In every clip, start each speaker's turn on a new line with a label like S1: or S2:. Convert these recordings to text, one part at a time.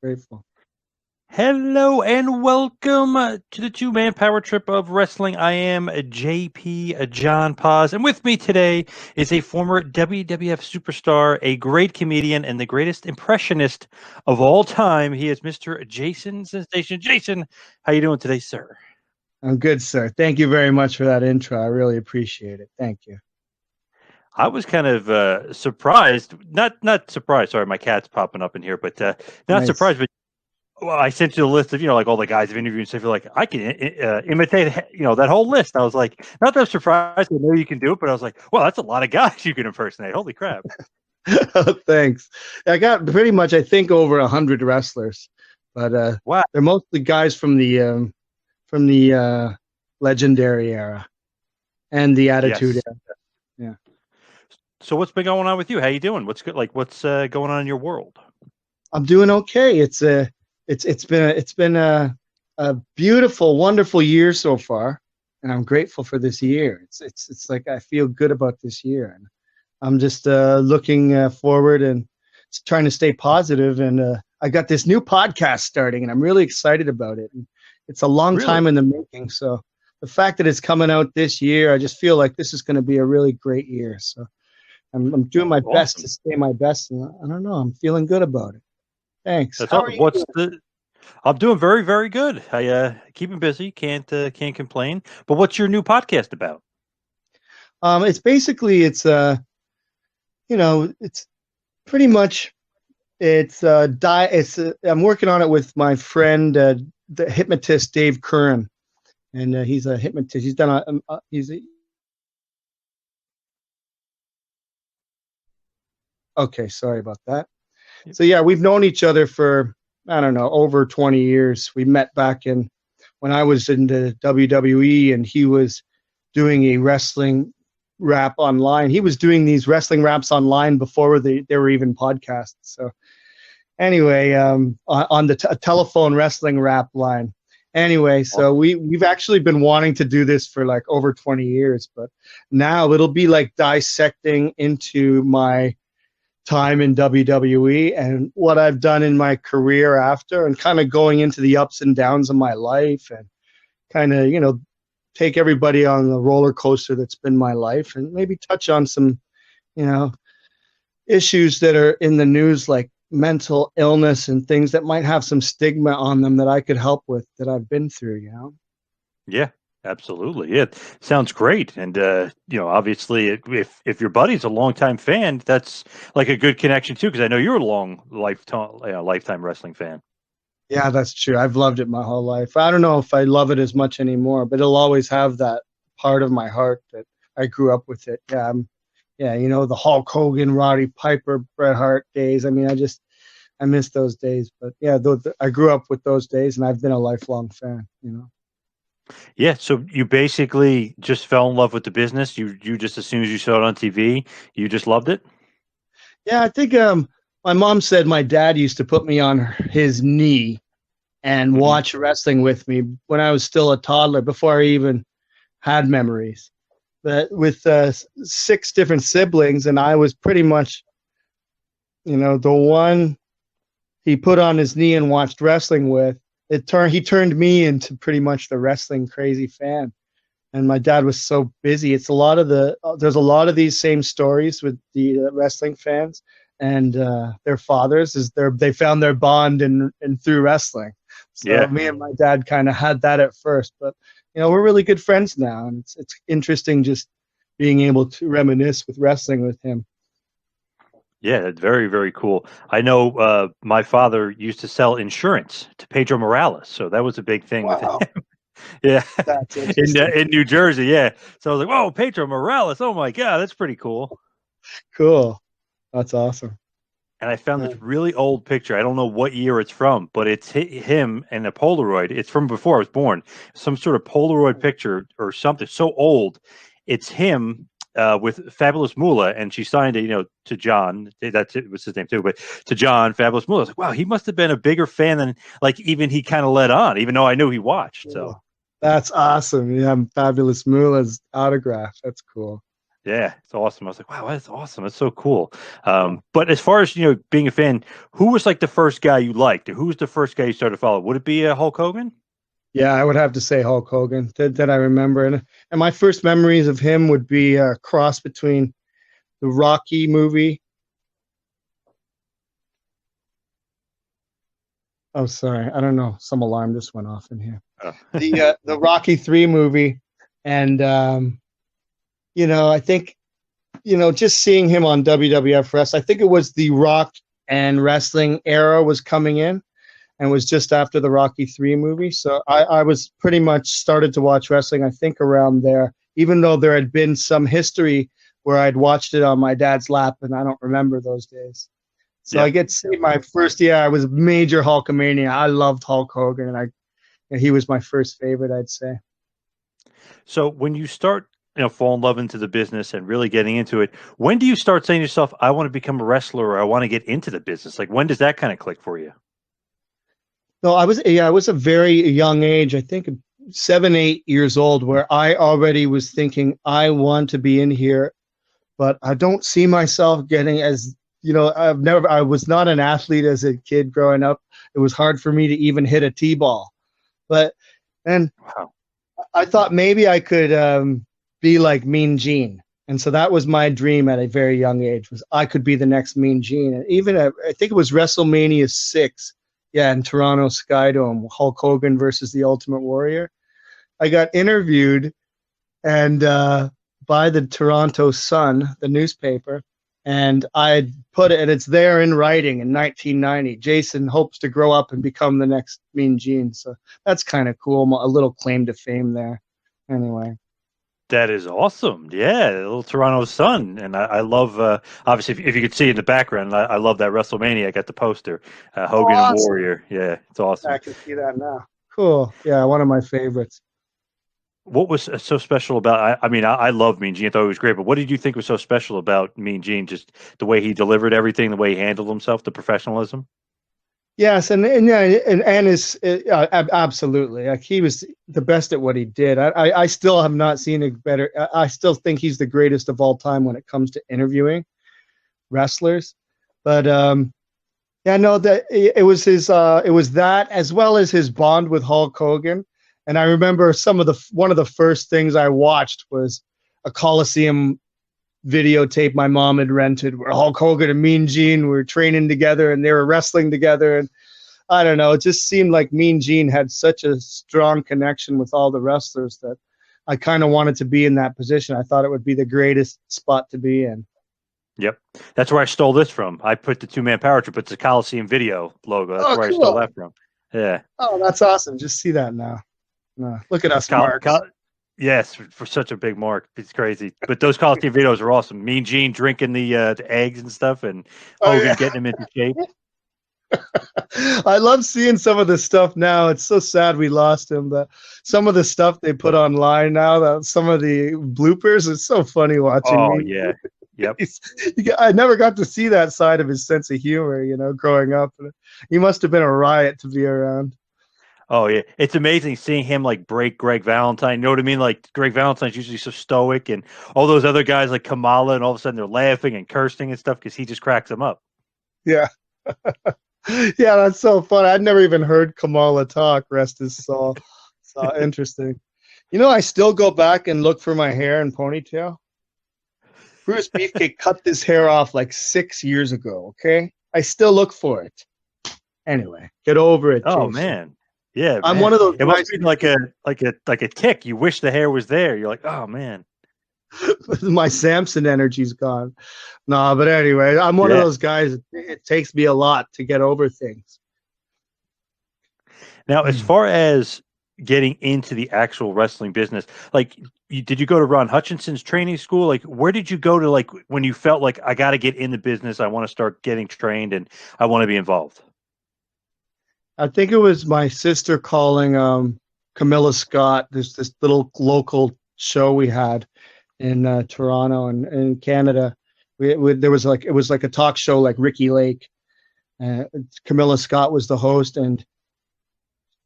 S1: Grateful.
S2: Hello and welcome to the two-man power trip of wrestling. I am JP John Poz, and with me today is a former WWF superstar, a great comedian, and the greatest impressionist of all time. He is Mr. Jason Sensation. Jason, how you doing today, sir?
S1: I'm good, sir. Thank you very much for that intro. I really appreciate it. Thank you.
S2: I was kind of surprised, not surprised. Sorry, my cat's popping up in here, but not
S1: Nice.
S2: surprised. But well, I sent you the list of, like all the guys I've interviewed and stuff. You're like, I can imitate, that whole list. I was like, not that I'm surprised. I know you can do it, but I was like, well, that's a lot of guys you can impersonate. Holy crap.
S1: Thanks. I got pretty much, I think, over 100 wrestlers, but
S2: Wow.
S1: they're mostly guys from the legendary era and the Attitude
S2: Yes.
S1: Era. Yeah.
S2: So what's been going on with you? How you doing? What's good? Like, what's going on in your world?
S1: I'm doing okay. It's been a beautiful, wonderful year so far, and I'm grateful for this year. It's like I feel good about this year, and I'm just looking forward and trying to stay positive. And I got this new podcast starting, and I'm really excited about it. And it's a long
S2: Really?
S1: time in the making, so the fact that it's coming out this year, I just feel like this is going to be a really great year. So I'm doing my best to
S2: Awesome.
S1: stay my best, and I don't know, I'm feeling good about it. Thanks.
S2: That's
S1: How are
S2: awesome.
S1: you
S2: What's
S1: doing?
S2: the? I'm doing very, very good. I keeping busy. Can't complain. But what's your new podcast about?
S1: It's basically it's pretty much I'm working on it with my friend, the hypnotist Dave Curran, and he's a hypnotist. He's done he's a, okay. Sorry about that. So yeah, we've known each other for, I don't know, over 20 years. We met back in when I was in the WWE, and he was doing a wrestling rap online. He was doing these wrestling raps online before they were even podcasts. So anyway, on the telephone wrestling rap line. Anyway, so we've actually been wanting to do this for like over 20 years, but now it'll be like dissecting into my time in WWE and what I've done in my career after, and kind of going into the ups and downs of my life, and kind of, take everybody on the roller coaster that's been my life, and maybe touch on some, you know, issues that are in the news, like mental illness and things that might have some stigma on them that I could help with, that I've been through.
S2: Yeah, absolutely. Yeah, sounds great. And obviously, if your buddy's a longtime fan, that's like a good connection too. Because I know you're a lifetime wrestling fan.
S1: Yeah, that's true. I've loved it my whole life. I don't know if I love it as much anymore, but it'll always have that part of my heart that I grew up with it. Yeah, yeah, the Hulk Hogan, Roddy Piper, Bret Hart days. I mean, I miss those days. But yeah, I grew up with those days, and I've been a lifelong fan.
S2: Yeah. So you basically just fell in love with the business. You just as soon as you saw it on TV, you just loved it.
S1: Yeah, I think my mom said my dad used to put me on his knee and
S2: Hmm.
S1: watch wrestling with me when I was still a toddler, before I even had memories. But with six different siblings, and I was pretty much, the one he put on his knee and watched wrestling with. He turned me into pretty much the wrestling crazy fan. And my dad was so busy. There's a lot of these same stories with the wrestling fans and their fathers, they found their bond in through wrestling. So
S2: Yeah.
S1: me and my dad kind of had that at first, but we're really good friends now, and it's interesting just being able to reminisce with wrestling with him.
S2: Yeah, that's very, very cool. I know my father used to sell insurance to Pedro Morales, so that was a big thing with him.
S1: Wow,
S2: Yeah,
S1: that's
S2: in
S1: interesting.
S2: in New Jersey. Yeah, so I was like, "Whoa, Pedro Morales! Oh my God, that's pretty cool."
S1: Cool. That's awesome.
S2: And I found
S1: Yeah.
S2: this really old picture. I don't know what year it's from, but it's him and a Polaroid. It's from before I was born. Some sort of Polaroid picture or something so old. It's him with Fabulous Moolah, and she signed it, to John. That's it was his name too, but to John Fabulous Moolah. I was like, wow, he must have been a bigger fan than like even he kind of let on, even though I knew he watched. So
S1: Cool. That's awesome. Yeah, Fabulous Moolah's autograph. That's cool.
S2: Yeah, it's awesome. I was like, wow, that's awesome. That's so cool. But as far as being a fan, who was like the first guy you liked? Or who was the first guy you started to follow? Would it be Hulk Hogan?
S1: Yeah, I would have to say Hulk Hogan that I remember, and my first memories of him would be a cross between the Rocky movie. Oh, sorry, I don't know. Some alarm just went off in here.
S2: Oh.
S1: The Rocky 3 movie, and I think just seeing him on WWF Wrestling, I think it was the Rock and wrestling era was coming in, and was just after the Rocky 3 movie. So I was pretty much started to watch wrestling, I think, around there, even though there had been some history where I'd watched it on my dad's lap, and I don't remember those days. So I get to see my first year. I was major Hulkamania. I loved Hulk Hogan, and he was my first favorite, I'd say.
S2: So when you start, fall in love into the business and really getting into it, when do you start saying to yourself, I want to become a wrestler or I want to get into the business? Like, when does that kind of click for you?
S1: No, I was a very young age, I think 7, 8 years old, where I already was thinking I want to be in here, but I don't see myself getting as, I was not an athlete as a kid growing up. It was hard for me to even hit a T-ball, and
S2: wow. I
S1: thought maybe I could be like Mean Gene. And so that was my dream at a very young age, was I could be the next Mean Gene. And even I think it was WrestleMania 6. Yeah, in Toronto Skydome, Hulk Hogan versus the Ultimate Warrior. I got interviewed and by the Toronto Sun, the newspaper, and I put it, and it's there in writing in 1990. Jason hopes to grow up and become the next Mean Gene. So that's kind of cool. A little claim to fame there. Anyway.
S2: That is awesome. Yeah, the little Toronto Sun. And I love, obviously, if you could see in the background, I love that WrestleMania. I got the poster, Hogan and Warrior. Yeah, it's awesome.
S1: I can see that now. Cool. Yeah, one of my favorites.
S2: What was so special about, I love Mean Gene. I thought he was great, but what did you think was so special about Mean Gene? Just the way he delivered everything, the way he handled himself, the professionalism?
S1: Yes, and his absolutely, like, he was the best at what he did. I still have not seen a better. I still think he's the greatest of all time when it comes to interviewing wrestlers. But yeah, no, that it was that, as well as his bond with Hulk Hogan. And I remember one of the first things I watched was a Coliseum videotape my mom had rented, where Hulk Hogan and Mean Gene were training together and they were wrestling together. And I don't know, it just seemed like Mean Gene had such a strong connection with all the wrestlers that I kind of wanted to be in that position. I thought it would be the greatest spot to be in.
S2: Yep. That's where I stole this from. I put the two-man power trip. It's a Coliseum video logo. That's where cool. I stole that from. Yeah.
S1: Oh, that's awesome. Just see that now. No, look at us, Mark.
S2: Yes, for such a big mark. It's crazy. But those Coliseum videos are awesome. Mean Gene drinking the eggs and stuff, and Hogan getting him into shape.
S1: I love seeing some of the stuff now. It's so sad we lost him, but some of the stuff they put online now, some of the bloopers, it's so funny watching.
S2: Oh, yeah. Yep.
S1: I never got to see that side of his sense of humor, growing up. He must have been a riot to be around.
S2: Oh, yeah. It's amazing seeing him, like, break Greg Valentine. You know what I mean? Like, Greg Valentine's usually so stoic, and all those other guys like Kamala, and all of a sudden they're laughing and cursing and stuff because he just cracks them up.
S1: Yeah. Yeah, that's so fun. I'd never even heard Kamala talk, rest his soul. So interesting. I still go back and look for my hair and ponytail. Bruce Beefcake cut this hair off like 6 years ago, okay? I still look for it. Anyway, get over it.
S2: Oh,
S1: Jason.
S2: Man. Yeah,
S1: I'm one of those.
S2: It must be like a tick. You wish the hair was there. You're like, oh man,
S1: my Samson energy's gone. No, but anyway, I'm one of those guys. It takes me a lot to get over things.
S2: Now, as far as getting into the actual wrestling business, like, did you go to Ron Hutchinson's training school? Like, where did you go to, like, when you felt like I got to get in the business, I want to start getting trained, and I want to be involved?
S1: I think it was my sister calling Camilla Scott. There's this little local show we had in Toronto and in Canada. It was like a talk show like Ricky Lake. Camilla Scott was the host, and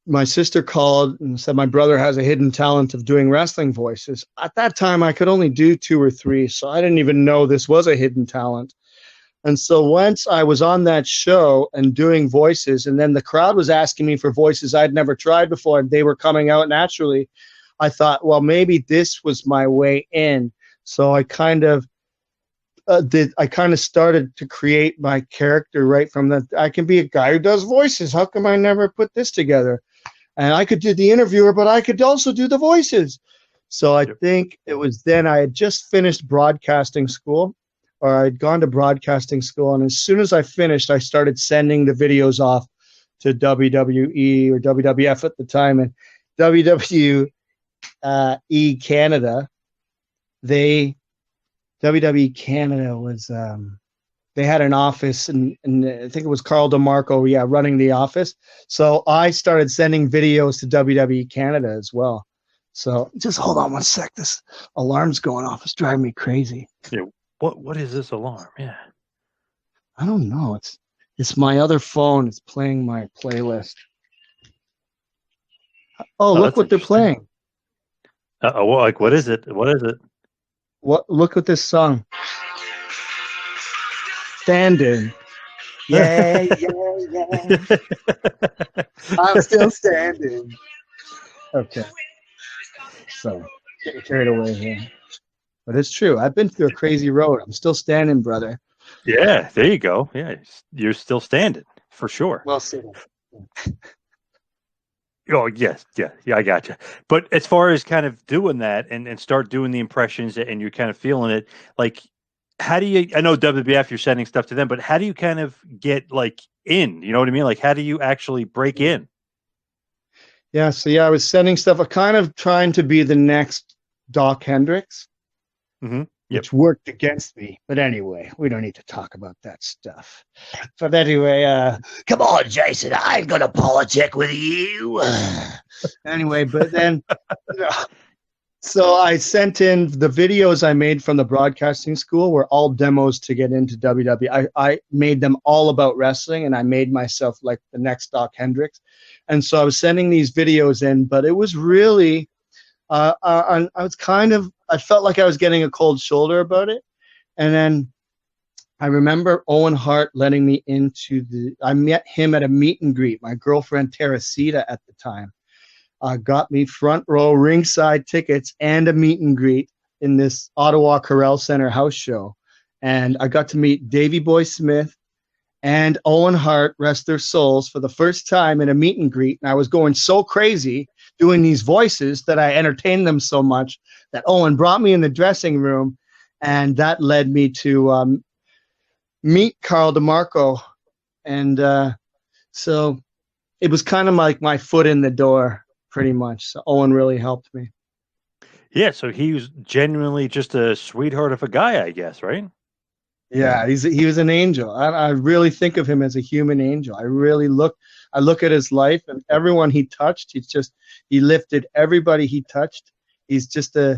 S1: my sister called and said my brother has a hidden talent of doing wrestling voices. At that time, I could only do 2 or 3, so I didn't even know this was a hidden talent. And so once I was on that show and doing voices, and then the crowd was asking me for voices I'd never tried before, and they were coming out naturally, I thought, well, maybe this was my way in. So I kind of started to create my character right from that. I can be a guy who does voices. How come I never put this together? And I could do the interviewer, but I could also do the voices. So I think it was then I had just finished broadcasting school, or I'd gone to broadcasting school. And as soon as I finished, I started sending the videos off to WWE or WWF at the time. And WWE Canada, WWE Canada was, they had an office, and I think it was Carl DeMarco, running the office. So I started sending videos to WWE Canada as well. So just hold on one sec. This alarm's going off. It's driving me crazy.
S2: Yeah. What is this alarm? Yeah.
S1: I don't know. It's my other phone. It's playing my playlist. Oh, look what they're playing.
S2: Like, what is it? What is it?
S1: Look at this song. Standing. Yeah. I'm still standing. Okay. So, getting carried away here. But it's true. I've been through a crazy road. I'm still standing, brother.
S2: Yeah, there you go. Yeah, you're still standing, for sure.
S1: Well said.
S2: Oh, yes. Yeah, I gotcha. But as far as kind of doing that and start doing the impressions and you're kind of feeling it, like, how do you, I know WWF, you're sending stuff to them, but how do you kind of get, like, in? You know what I mean? Like, how do you actually break in?
S1: Yeah, so I was sending stuff. I'm kind of trying to be the next Doc Hendricks, which worked against me. But anyway, we don't need to talk about that stuff. But anyway, come on, Jason, I ain't gonna politic with you. Anyway, but then, so I sent in the videos I made from the broadcasting school were all demos to get into WWE. I made them all about wrestling, and I made myself like the next Doc Hendricks. And so I was sending these videos in, but it was really, I was I felt like I was getting a cold shoulder about it. And then I remember Owen Hart letting me I met him at a meet and greet. My girlfriend, Teresita, at the time, got me front row ringside tickets and a meet and greet in this Ottawa Corral Center house show. And I got to meet Davey Boy Smith and Owen Hart, rest their souls, for the first time in a meet and greet. And I was going so crazy doing these voices that I entertained them so much that Owen brought me in the dressing room, and that led me to meet Carl DeMarco. And so it was kind of like my foot in the door, pretty much. So Owen really helped me.
S2: Yeah, so he was genuinely just a sweetheart of a guy, I guess, right?
S1: Yeah, he was an angel. I really think of him as a human angel. I look at his life and everyone he touched. He lifted everybody he touched. He's just I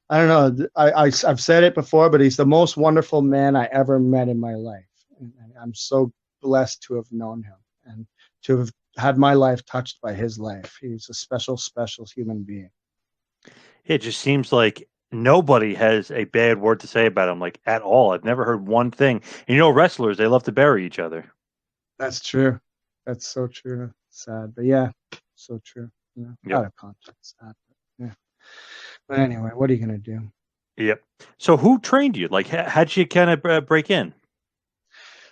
S1: don't know. I've said it before, but he's the most wonderful man I ever met in my life. And I'm so blessed to have known him and to have had my life touched by his life. He's a special, special human being.
S2: It just seems like nobody has a bad word to say about him, like, at all. I've never heard one thing. And wrestlers, they love to bury each other.
S1: That's true. That's so true. Sad, but yeah, so true. Out of context. Sad, but yeah. But anyway, what are you gonna do?
S2: Yep. So who trained you? Like, how'd you kind of break in?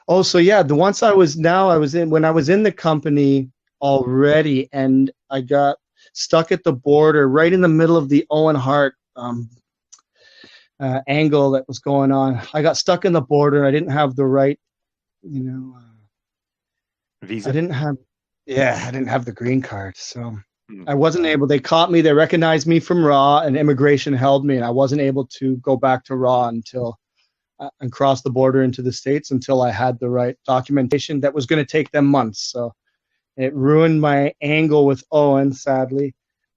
S1: Oh, so when I was in the company already, and I got stuck at the border right in the middle of the Owen Hart angle that was going on. I got stuck in the border. I didn't have the right,
S2: visa.
S1: I didn't have the green card, so I wasn't able. They caught me. They recognized me from Raw, and immigration held me, and I wasn't able to go back to Raw until and cross the border into the States until I had the right documentation. That was going to take them months, so it ruined my angle with Owen, sadly.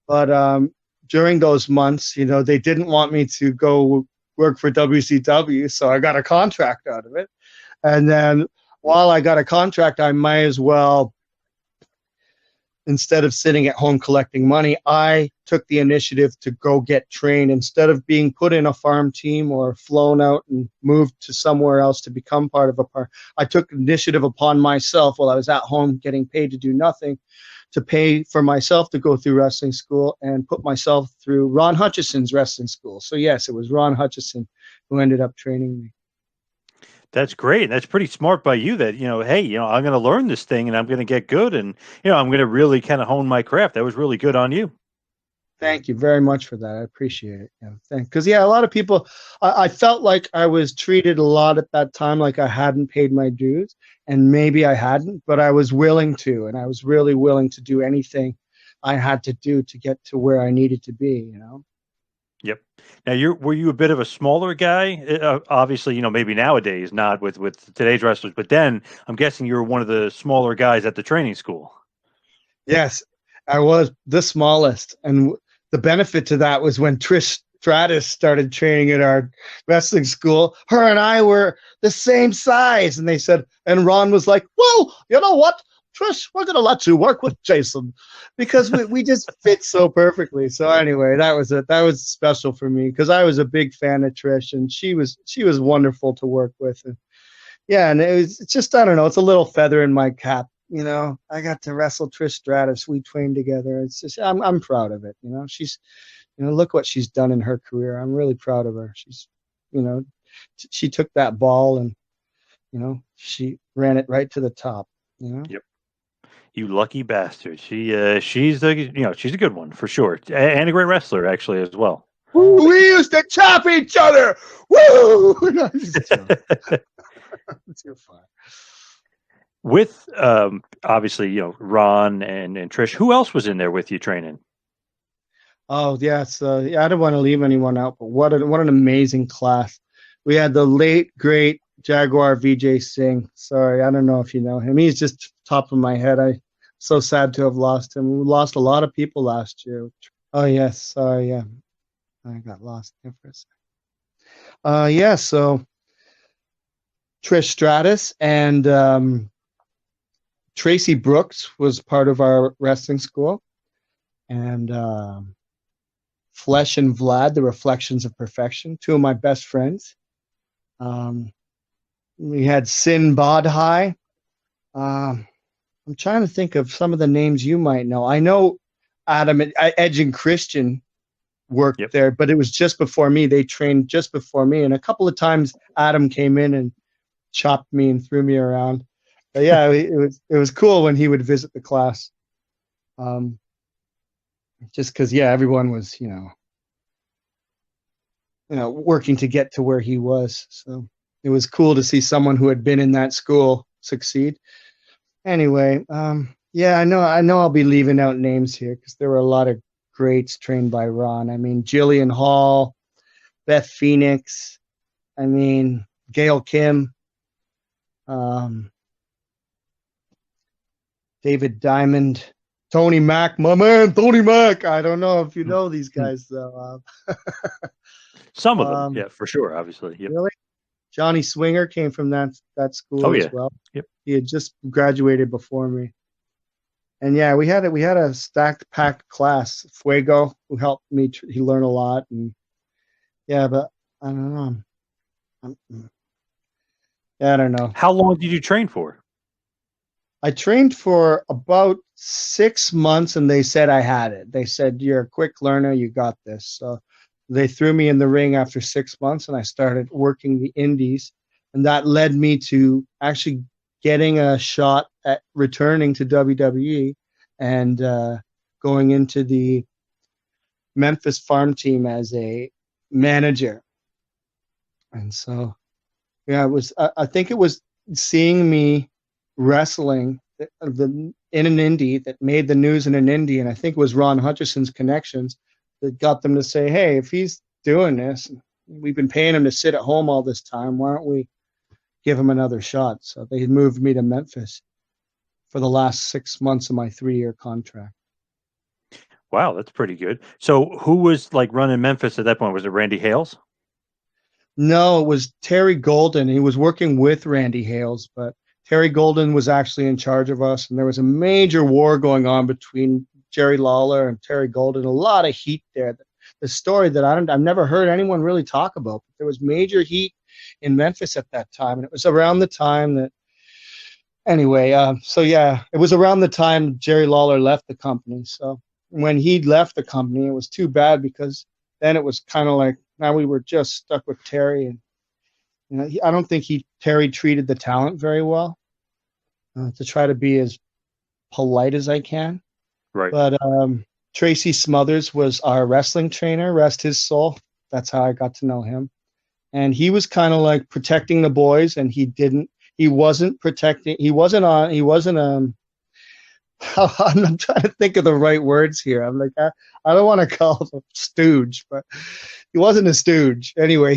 S1: But during those months, they didn't want me to go work for WCW, so I got a contract out of it. And then while I got a contract, I might as well instead of sitting at home collecting money, I took the initiative to go get trained instead of being put in a farm team or flown out and moved to somewhere else to become part of a part. I took initiative upon myself while I was at home getting paid to do nothing, to pay for myself to go through wrestling school and put myself through Ron Hutchison's wrestling school. So yes, it was Ron Hutchison who ended up training me.
S2: That's great. That's pretty smart by you that, hey, I'm going to learn this thing and I'm going to get good and, I'm going to really kind of hone my craft. That was really good on you.
S1: Thank you very much for that. I appreciate it. Yeah, thanks. Because, a lot of people, I felt like I was treated a lot at that time like I hadn't paid my dues, and maybe I hadn't, but I was willing to, and I was really willing to do anything I had to do to get to where I needed to be,
S2: Yep. Now, were you a bit of a smaller guy? Obviously, maybe nowadays not with today's wrestlers, but then I'm guessing you were one of the smaller guys at the training school.
S1: Yes, I was the smallest, and the benefit to that was when Trish Stratus started training at our wrestling school. Her and I were the same size, and they said, and Ron was like, "Well, you know what, Trish, we're gonna let you work with Jason," because we just fit so perfectly. So anyway, that was special for me because I was a big fan of Trish, and she was wonderful to work with. And yeah, and it's just, I don't know, it's a little feather in my cap. I got to wrestle Trish Stratus. We trained together. It's just, I'm proud of it. She's, look what she's done in her career. I'm really proud of her. She's, she took that ball and, she ran it right to the top.
S2: Yep. You lucky bastard. She's a good one for sure, and a great wrestler actually as well.
S1: We used to chop each other. Woo! Too far.
S2: With obviously, Ron and Trish, who else was in there with you training?
S1: Oh yes, I don't want to leave anyone out, but what an amazing class. We had the late great Jaguar Vijay Singh. Sorry, I don't know if you know him. He's just top of my head. I'm so sad to have lost him. We lost a lot of people last year. Oh yes, sorry, yeah, I got lost there for a second. Yeah, so Trish Stratus and Tracy Brooks was part of our wrestling school, and Flesh and Vlad, the Reflections of Perfection, two of my best friends. We had Sin Badhai. I'm trying to think of some of the names you might know. I know Adam and Edge and Christian worked there, but it was just before me. They trained just before me, and a couple of times Adam came in and chopped me and threw me around. But yeah, it was cool when he would visit the class. Just because, everyone was, working to get to where he was. So it was cool to see someone who had been in that school succeed. Anyway, I know I'll be leaving out names here because there were a lot of greats trained by Ron. I mean, Jillian Hall, Beth Phoenix, Gail Kim, David Diamond, Tony Mack, my man, Tony Mack. I don't know if you know these guys, though.
S2: Some of them, yeah, for sure, obviously. Yep.
S1: Really? Johnny Swinger came from that school as well.
S2: Yep.
S1: He had just graduated before me. And yeah, we had a stacked, packed class. Fuego, who helped me, he learned a lot. And yeah, but I don't know. I don't know.
S2: How long did you train for?
S1: I trained for about 6 months, and they said I had it. They said, "You're a quick learner. You got this." So they threw me in the ring after 6 months, and I started working the indies. And that led me to actually getting a shot at returning to WWE and going into the Memphis farm team as a manager. And so, yeah, I think it was seeing me wrestling in an indie that made the news in an indie, and I think it was Ron Hutchison's connections that got them to say, "Hey, if he's doing this, we've been paying him to sit at home all this time, why don't we give him another shot?" So they moved me to Memphis for the last 6 months of my 3-year contract.
S2: Wow, that's pretty good. So who was running Memphis at that point? Was it Randy Hales?
S1: No, it was Terry Golden. He was working with Randy Hales, but Terry Golden was actually in charge of us, and there was a major war going on between Jerry Lawler and Terry Golden. A lot of heat there. The story that I've never heard anyone really talk about. But there was major heat in Memphis at that time, and it was around the time that. Anyway, so yeah, it was around the time Jerry Lawler left the company. So when he left the company, it was too bad because then it was kind of like now we were just stuck with Terry, and I don't think Terry treated the talent very well. To try to be as polite as I can,
S2: Right.
S1: But Tracy Smothers was our wrestling trainer. Rest his soul. That's how I got to know him, and he was kind of like protecting the boys, and he wasn't protecting. He wasn't on. He wasn't. I'm trying to think of the right words here. I'm like, I don't want to call him a stooge, but he wasn't a stooge. Anyway,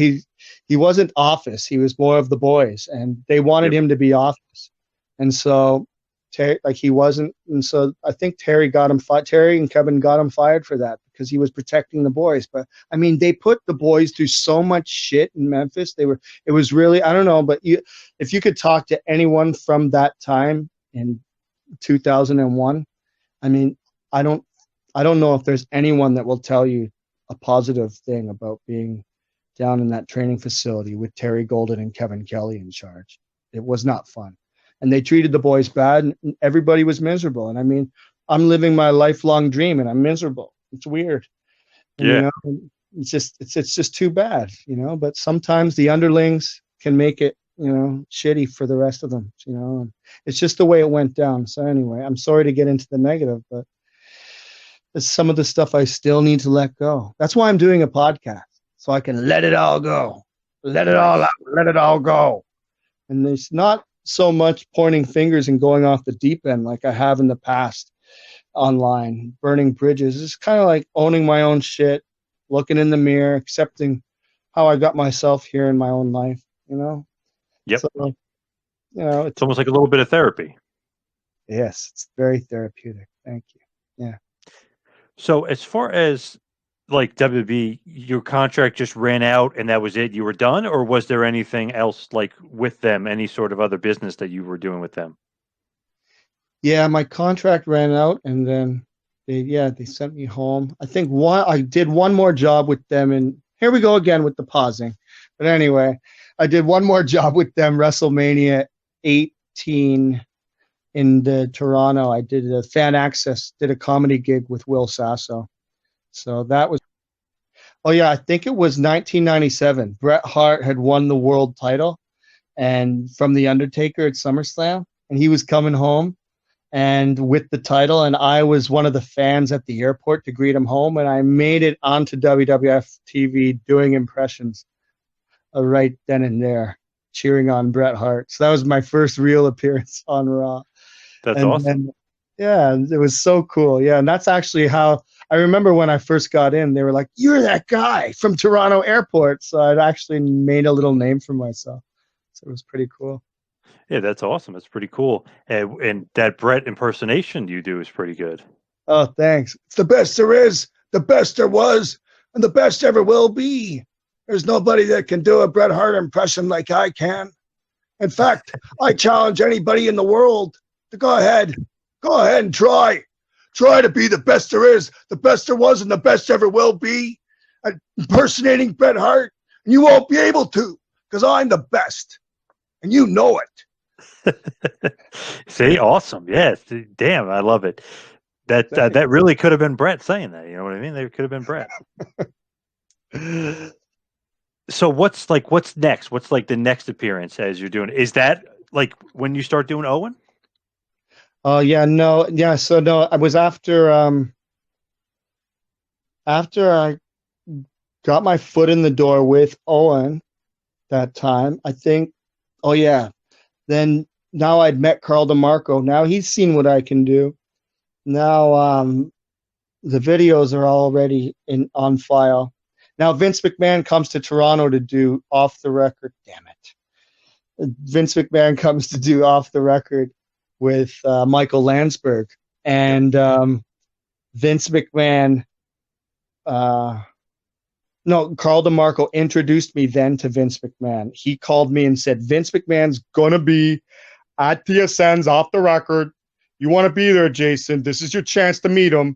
S1: he wasn't office. He was more of the boys, and they wanted him to be office, and so he wasn't. And so I think Terry and Kevin got him fired for that because he was protecting the boys. But I mean, they put the boys through so much shit in Memphis. It was really, I don't know, but if you could talk to anyone from that time in 2001, I mean, I don't know if there's anyone that will tell you a positive thing about being down in that training facility with Terry Golden and Kevin Kelly in charge. It was not fun. And they treated the boys bad, and everybody was miserable. And I mean, I'm living my lifelong dream, and I'm miserable. It's weird. And, it's just too bad, But sometimes the underlings can make it, shitty for the rest of them, And it's just the way it went down. So anyway, I'm sorry to get into the negative, but it's some of the stuff I still need to let go. That's why I'm doing a podcast, so I can let it all go, let it all out, let it all go. And there's not so much pointing fingers and going off the deep end like I have in the past online, burning bridges. It's kind of like owning my own shit, looking in the mirror, accepting how I got myself here in my own life,
S2: Yep.
S1: So,
S2: it's almost like a little bit of therapy.
S1: Yes, it's very therapeutic. Thank you. Yeah.
S2: So as far as like WB, your contract just ran out and that was it? You were done? Or was there anything else like with them, any sort of other business that you were doing with them?
S1: Yeah, my contract ran out and then they sent me home. I think I did one more job with them, and here we go again with the pausing. But anyway, I did one more job with them, WrestleMania 18 in Toronto. I did a fan access, did a comedy gig with Will Sasso. So that was, I think it was 1997. Bret Hart had won the world title and from The Undertaker at SummerSlam, and he was coming home and with the title, and I was one of the fans at the airport to greet him home, and I made it onto WWF TV doing impressions right then and there, cheering on Bret Hart. So that was my first real appearance on Raw.
S2: That's awesome.
S1: And it was so cool. Yeah, and that's actually how I remember when I first got in, they were like, "You're that guy from Toronto Airport." So I'd actually made a little name for myself. So it was pretty cool.
S2: Yeah, that's awesome. That's pretty cool. And that Bret impersonation you do is pretty good.
S1: Oh, thanks. It's the best there is, the best there was, and the best ever will be. There's nobody that can do a Bret Hart impression like I can. In fact, I challenge anybody in the world to go ahead and try. Try to be the best there is, the best there was, and the best ever will be at impersonating Bret Hart. And you won't be able to, because I'm the best. And you know it.
S2: See, awesome. Yes. Damn, I love it. That really could have been Bret saying that. You know what I mean? There could have been Bret. So what's next? What's like the next appearance as you're doing? Is that like when you start doing Owen?
S1: Oh yeah, no, yeah. So no, I was after I got my foot in the door with Owen that time. I think. Oh yeah. Then now I'd met Carl DeMarco. Now he's seen what I can do. Now the videos are already on file. Now Vince McMahon comes to Toronto to do Off the Record. Damn it. Vince McMahon comes to do Off the Record with Michael Landsberg. And Vince McMahon, Carl DeMarco introduced me then to Vince McMahon. He called me and said, Vince McMahon's going to be at TSN's off the record. You want to be there, Jason. This is your chance to meet him.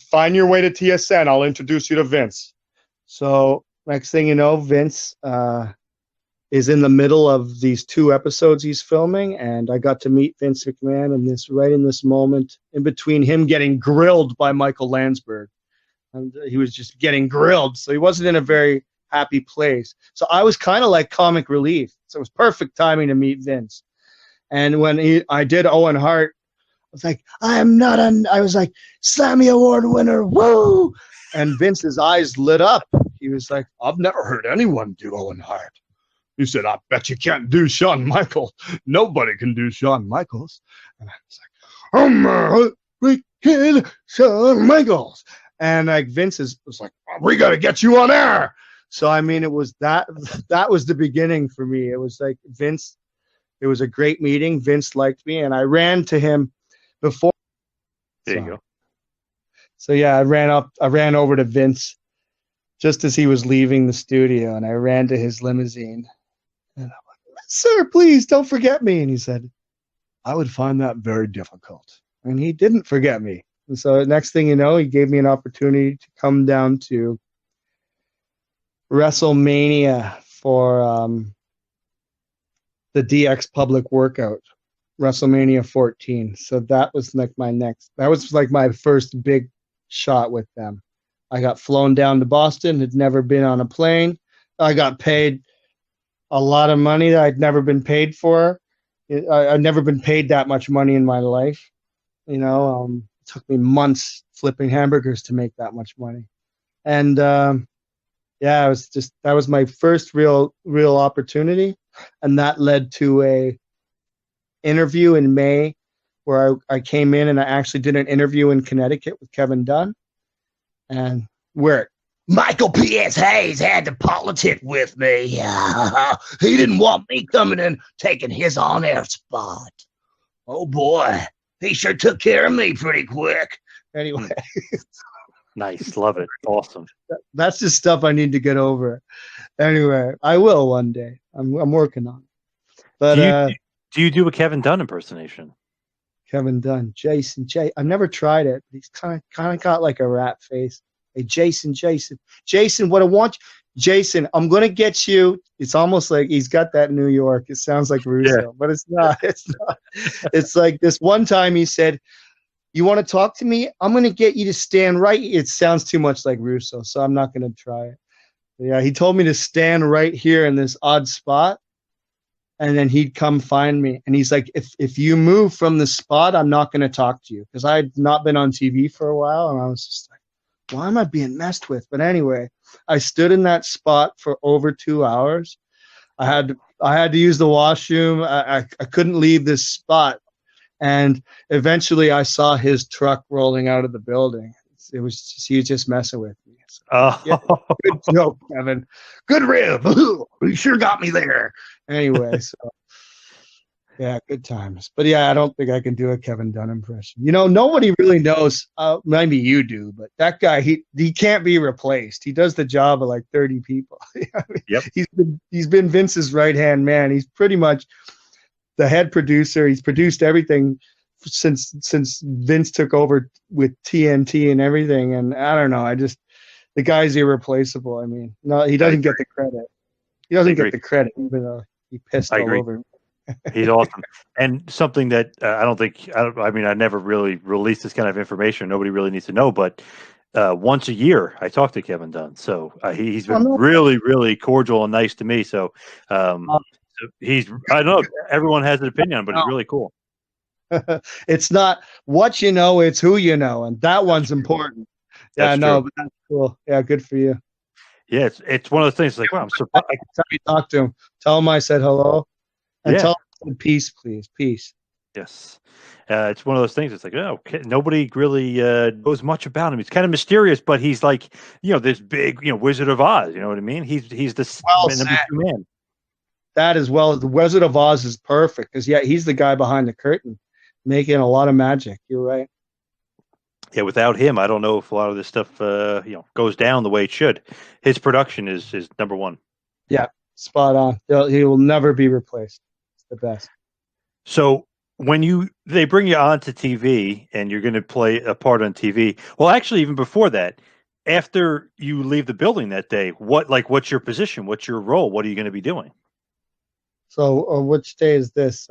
S1: Find your way to TSN. I'll introduce you to Vince. So next thing you know, Vince is in the middle of these 2 episodes he's filming, and I got to meet Vince McMahon in this moment, in between him getting grilled by Michael Landsberg. And he was just getting grilled, so he wasn't in a very happy place. So I was kind of like comic relief. So it was perfect timing to meet Vince. And when I did Owen Hart, I was like, I was like, Slammy Award winner, woo! And Vince's eyes lit up. He was like, I've never heard anyone do Owen Hart. He said, I bet you can't do Shawn Michaels. Nobody can do Shawn Michaels. And I was like, oh my wicked Shawn Michaels. And like Vince was like, we got to get you on air. So, I mean, it was that was the beginning for me. It was like Vince, it was a great meeting. Vince liked me, and I ran to him before.
S2: There you go.
S1: So yeah, I ran over to Vince just as he was leaving the studio, and I ran to his limousine. And I'm like, sir, please don't forget me. And he said, I would find that very difficult. And he didn't forget me. And so next thing you know, he gave me an opportunity to come down to WrestleMania for the DX public workout, WrestleMania 14. So that was like my first big shot with them. I got flown down to Boston, had never been on a plane. I got paid a lot of money that I'd never been paid for. I'd never been paid that much money in my life. It took me months flipping hamburgers to make that much money. And that was my first real opportunity. And that led to a interview in May where I came in and I actually did an interview in Connecticut with Kevin Dunn. And where Michael P.S. Hayes had to politic with me. He didn't want me coming in taking his on-air spot. Oh, boy. He sure took care of me pretty quick. Anyway.
S2: Nice. Love it. Awesome.
S1: That's just stuff I need to get over. Anyway, I will one day. I'm working on it. But
S2: do you do a Kevin Dunn impersonation?
S1: Kevin Dunn, Jason. I've never tried it. But he's kind of got like a rat face. Hey, Jason, what I want, Jason, I'm going to get you. It's almost like he's got that New York. It sounds like Russo, but it's not. It's not. It's like this one time he said, you want to talk to me? I'm going to get you to stand right. It sounds too much like Russo, so I'm not going to try it. Yeah, he told me to stand right here in this odd spot, and then he'd come find me. And he's like, if you move from the spot, I'm not going to talk to you. Because I had not been on TV for a while, and I was just like, why am I being messed with? But anyway, I stood in that spot for over 2 hours. I had to use the washroom. I couldn't leave this spot. And eventually I saw his truck rolling out of the building. He was just messing with me. So, yeah, good joke, Kevin. Good rib. You sure got me there. Anyway, so yeah, good times. But yeah, I don't think I can do a Kevin Dunn impression. Nobody really knows. Maybe you do, but that guy, he can't be replaced. He does the job of like 30 people.
S2: Yep.
S1: He's been Vince's right-hand man. He's pretty much the head producer. He's produced everything since Vince took over with TNT and everything. And I don't know. The guy's irreplaceable. I mean, no, he doesn't get the credit. He doesn't get the credit, even though he pissed all over him.
S2: He's awesome. And something that I never really released this kind of information. Nobody really needs to know, but once a year I talk to Kevin Dunn. So he's been really, really cordial and nice to me. So I don't know, everyone has an opinion, but he's really cool.
S1: It's not what you know, it's who you know. And that one's important. Yeah, no, but that's cool. Yeah, good for you.
S2: Yeah, it's one of those things like, wow, I'm surprised.
S1: Tell me, talk to him. Tell him I said hello. And tell him peace, please. Peace.
S2: Yes. It's one of those things. It's like, nobody really knows much about him. He's kind of mysterious, but he's like, this big, Wizard of Oz. You know what I mean? He's the number 2 man.
S1: That as well. The Wizard of Oz is perfect because he's the guy behind the curtain, making a lot of magic. You're right.
S2: Yeah, without him, I don't know if a lot of this stuff, goes down the way it should. His production is number 1.
S1: Yeah, spot on. He will never be replaced. It's the best.
S2: So when they bring you onto TV and you're going to play a part on TV, well, actually, even before that, after you leave the building that day, what's your position? What's your role? What are you going to be doing?
S1: So, which day is this?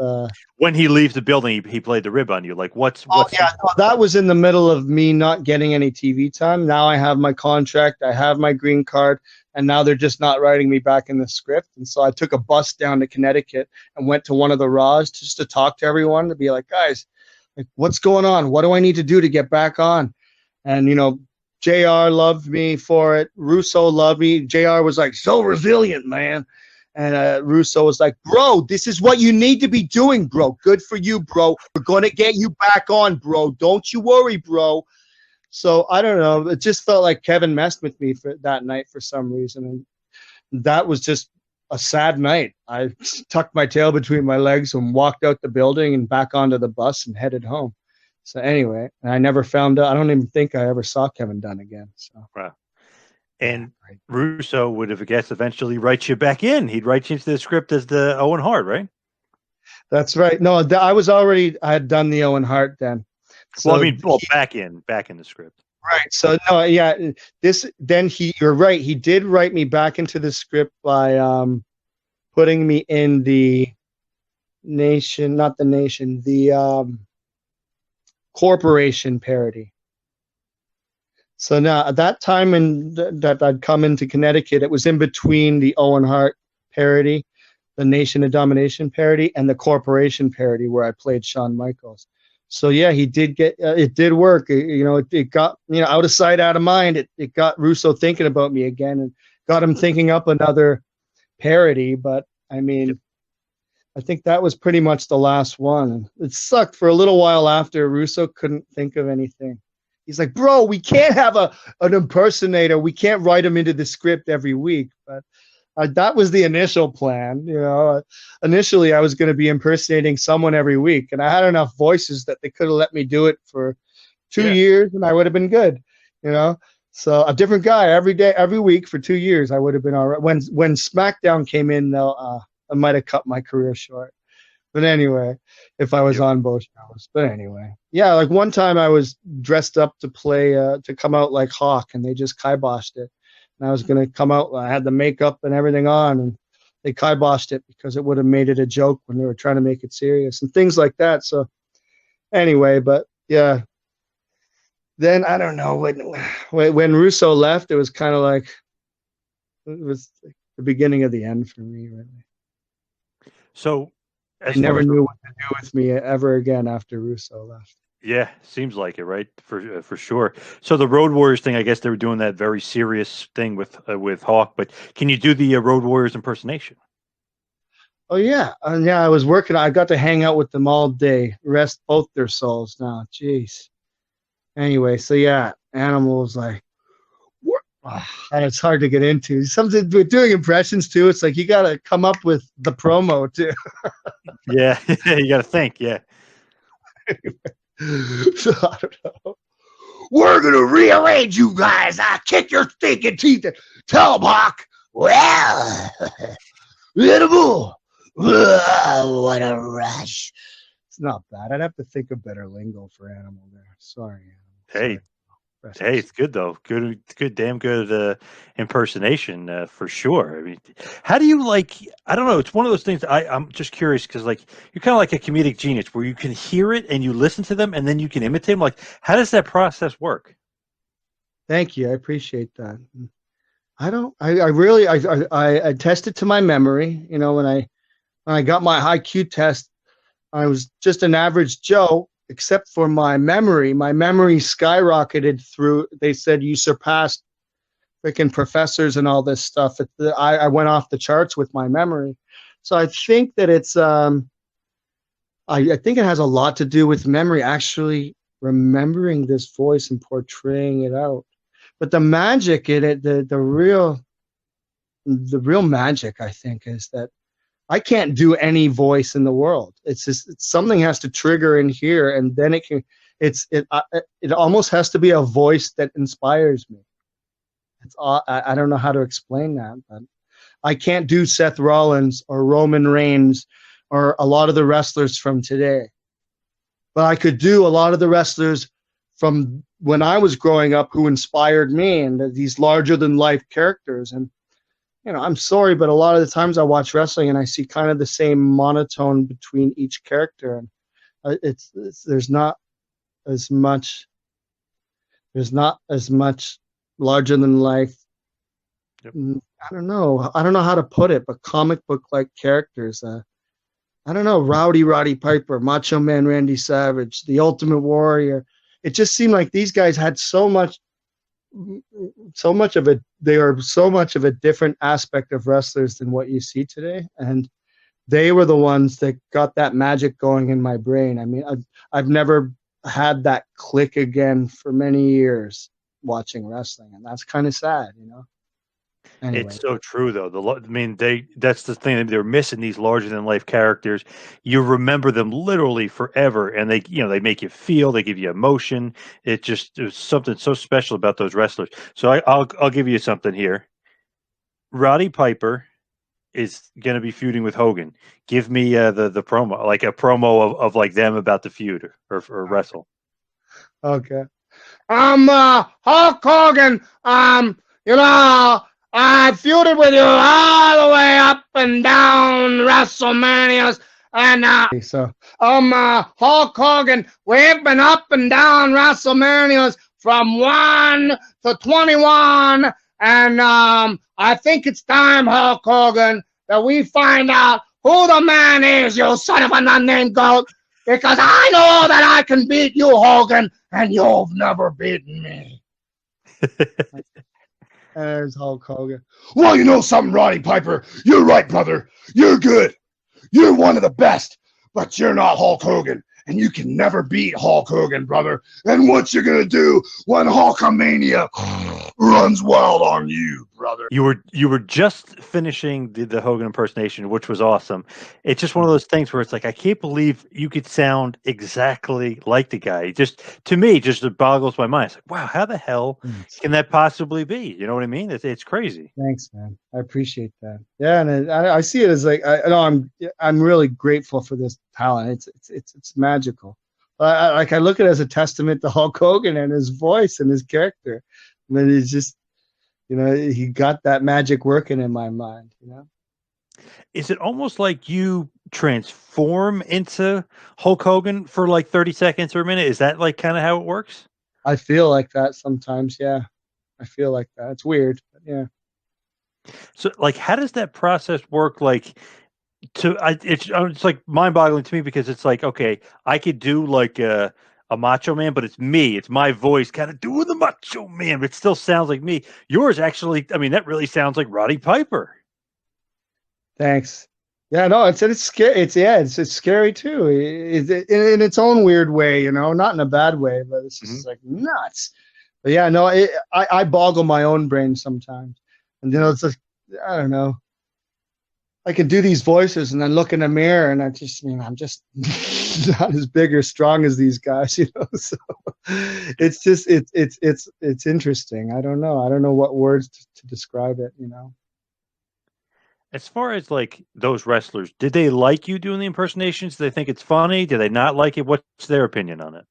S2: When he leaves the building, he played the rib on you. Like what's
S1: Oh yeah, no, that was in the middle of me not getting any TV time. Now I have my contract, I have my green card, and now they're just not writing me back in the script. And so I took a bus down to Connecticut and went to one of the Raws just to talk to everyone, to be like, guys, like, what's going on? What do I need to do to get back on? And JR loved me for it. Russo loved me. JR was like, so resilient, man. And Russo was like, bro, this is what you need to be doing, bro. Good for you, bro. We're going to get you back on, bro. Don't you worry, bro. So I don't know. It just felt like Kevin messed with me for that night for some reason. And that was just a sad night. I tucked my tail between my legs and walked out the building and back onto the bus and headed home. So anyway, I never found out. I don't even think I ever saw Kevin Dunn again. So.
S2: Wow. And Russo would have, I guess, eventually write you back in. He'd write you into the script as the Owen Hart, right?
S1: That's right. No, I had done the Owen Hart then. So
S2: well, I mean, back in the script.
S1: Right. So no, yeah. You're right. He did write me back into the script by putting me in the corporation parody. So now at that time that I'd come into Connecticut, it was in between the Owen Hart parody, the Nation of Domination parody, and the corporation parody where I played Shawn Michaels. So yeah, he did get it did work. It got out of sight, out of mind. It got Russo thinking about me again and got him thinking up another parody. But I mean, I think that was pretty much the last one. It sucked for a little while after. Russo couldn't think of anything. He's like, bro, we can't have an impersonator. We can't write him into the script every week. But that was the initial plan. Initially I was going to be impersonating someone every week, and I had enough voices that they could have let me do it for 2 years, and I would have been good. So a different guy every day, every week for 2 years, I would have been all right. When SmackDown came in, though, I might have cut my career short. But anyway, if I was on both shows. But anyway, yeah, like one time I was dressed up to play, to come out like Hawk, and they just kiboshed it. And I was going to come out, I had the makeup and everything on, and they kiboshed it because it would have made it a joke when they were trying to make it serious and things like that. So anyway, but yeah. Then I don't know, when Russo left, it was kind of like, it was like the beginning of the end for me, really.
S2: So
S1: I never knew what to do with me ever again after Russo left.
S2: Yeah, seems like it, right? For sure. So the Road Warriors thing, I guess they were doing that very serious thing with Hawk. But can you do the Road Warriors impersonation?
S1: Oh yeah, I was working. I got to hang out with them all day. Rest both their souls now. Jeez. Anyway, so yeah, Animal's like, and it's hard to get into. Something with doing impressions too. It's like you got to come up with the promo too.
S2: Yeah, you got to think. Yeah.
S1: So I don't know. We're gonna rearrange you guys. I kick your stinking teeth. Tell them, Hawk. Well, Animal. What a rush. It's not bad. I'd have to think of better lingo for Animal there. Sorry.
S2: Hey, it's good though. Good, damn good impersonation for sure. I mean, how do you I don't know. It's one of those things. I'm just curious because you're kind of like a comedic genius where you can hear it and you listen to them and then you can imitate them. Like, how does that process work?
S1: Thank you. I appreciate that. I tested to my memory. When I got my IQ test, I was just an average Joe. Except for my memory skyrocketed through. They said you surpassed freaking professors and all this stuff. I went off the charts with my memory. So I think that it's, I think it has a lot to do with memory, actually remembering this voice and portraying it out. But the magic in it, the real magic, I think, is that I can't do any voice in the world. It's just something has to trigger in here, and then it can. It almost has to be a voice that inspires me. I don't know how to explain that, but I can't do Seth Rollins or Roman Reigns or a lot of the wrestlers from today. But I could do a lot of the wrestlers from when I was growing up who inspired me, and these larger than life characters. And, you know, I'm sorry, but a lot of the times I watch wrestling and I see kind of the same monotone between each character. And there's not as much larger than life.
S2: Yep.
S1: I don't know how to put it, but comic book like characters. I don't know, Roddy Piper, Macho Man Randy Savage, The Ultimate Warrior. It just seemed like these guys had so much of they are so much of a different aspect of wrestlers than what you see today. And they were the ones that got that magic going in my brain. I mean, I've never had that click again for many years watching wrestling, and that's kind of sad, you know. Anyway.
S2: It's so true, though. That's the thing. They're missing these larger than life characters. You remember them literally forever, and they make you feel. They give you emotion. There's something so special about those wrestlers. So I'll give you something here. Roddy Piper is going to be feuding with Hogan. Give me the promo, like a promo of like them about the feud or wrestle.
S1: Okay. Hulk Hogan. You know, I feuded with you all the way up and down WrestleManias. And Hulk Hogan. We've been up and down WrestleManias from 1 to 21. And I think it's time, Hulk Hogan, that we find out who the man is, you son of an unnamed goat. Because I know that I can beat you, Hogan, and you've never beaten me. There's Hulk Hogan.
S3: Well, you know something, Roddy Piper? You're right, brother. You're good. You're one of the best, but you're not Hulk Hogan. And you can never beat Hulk Hogan, brother. And what you're going to do when Hulkamania runs wild on you, brother?
S2: You were just finishing the Hogan impersonation, which was awesome. It's just one of those things where it's like, I can't believe you could sound exactly like the guy. To me, it boggles my mind. It's like, wow, how the hell can that possibly be? You know what I mean? It's crazy.
S1: Thanks, man. I appreciate that. Yeah, and I see it as like I'm really grateful for this talent. It's magical. I look at it as a testament to Hulk Hogan and his voice and his character. I mean, it's just, you know, he got that magic working in my mind, you know.
S2: Is it almost like you transform into Hulk Hogan for like 30 seconds or a minute? Is that like kind of how it works?
S1: I feel like that sometimes, yeah. I feel like that. It's weird, but yeah.
S2: So, like, how does that process work? Like, it's like mind-boggling to me because it's like, okay, I could do like a Macho Man, but it's me. It's my voice kind of doing the Macho Man, but it still sounds like me. Yours actually, I mean, that really sounds like Roddy Piper.
S1: Thanks. Yeah, no, it's scary. It's scary too. In its own weird way, you know, not in a bad way, but it's just like nuts. But yeah, no, I boggle my own brain sometimes, and you know, it's like, I don't know. I can do these voices and then look in the mirror and I'm just not as big or strong as these guys, you know. So it's just it's interesting. I don't know what words to describe it, you know.
S2: As far as like those wrestlers, did they like you doing the impersonations? Do they think it's funny? Do they not like it? What's their opinion on it?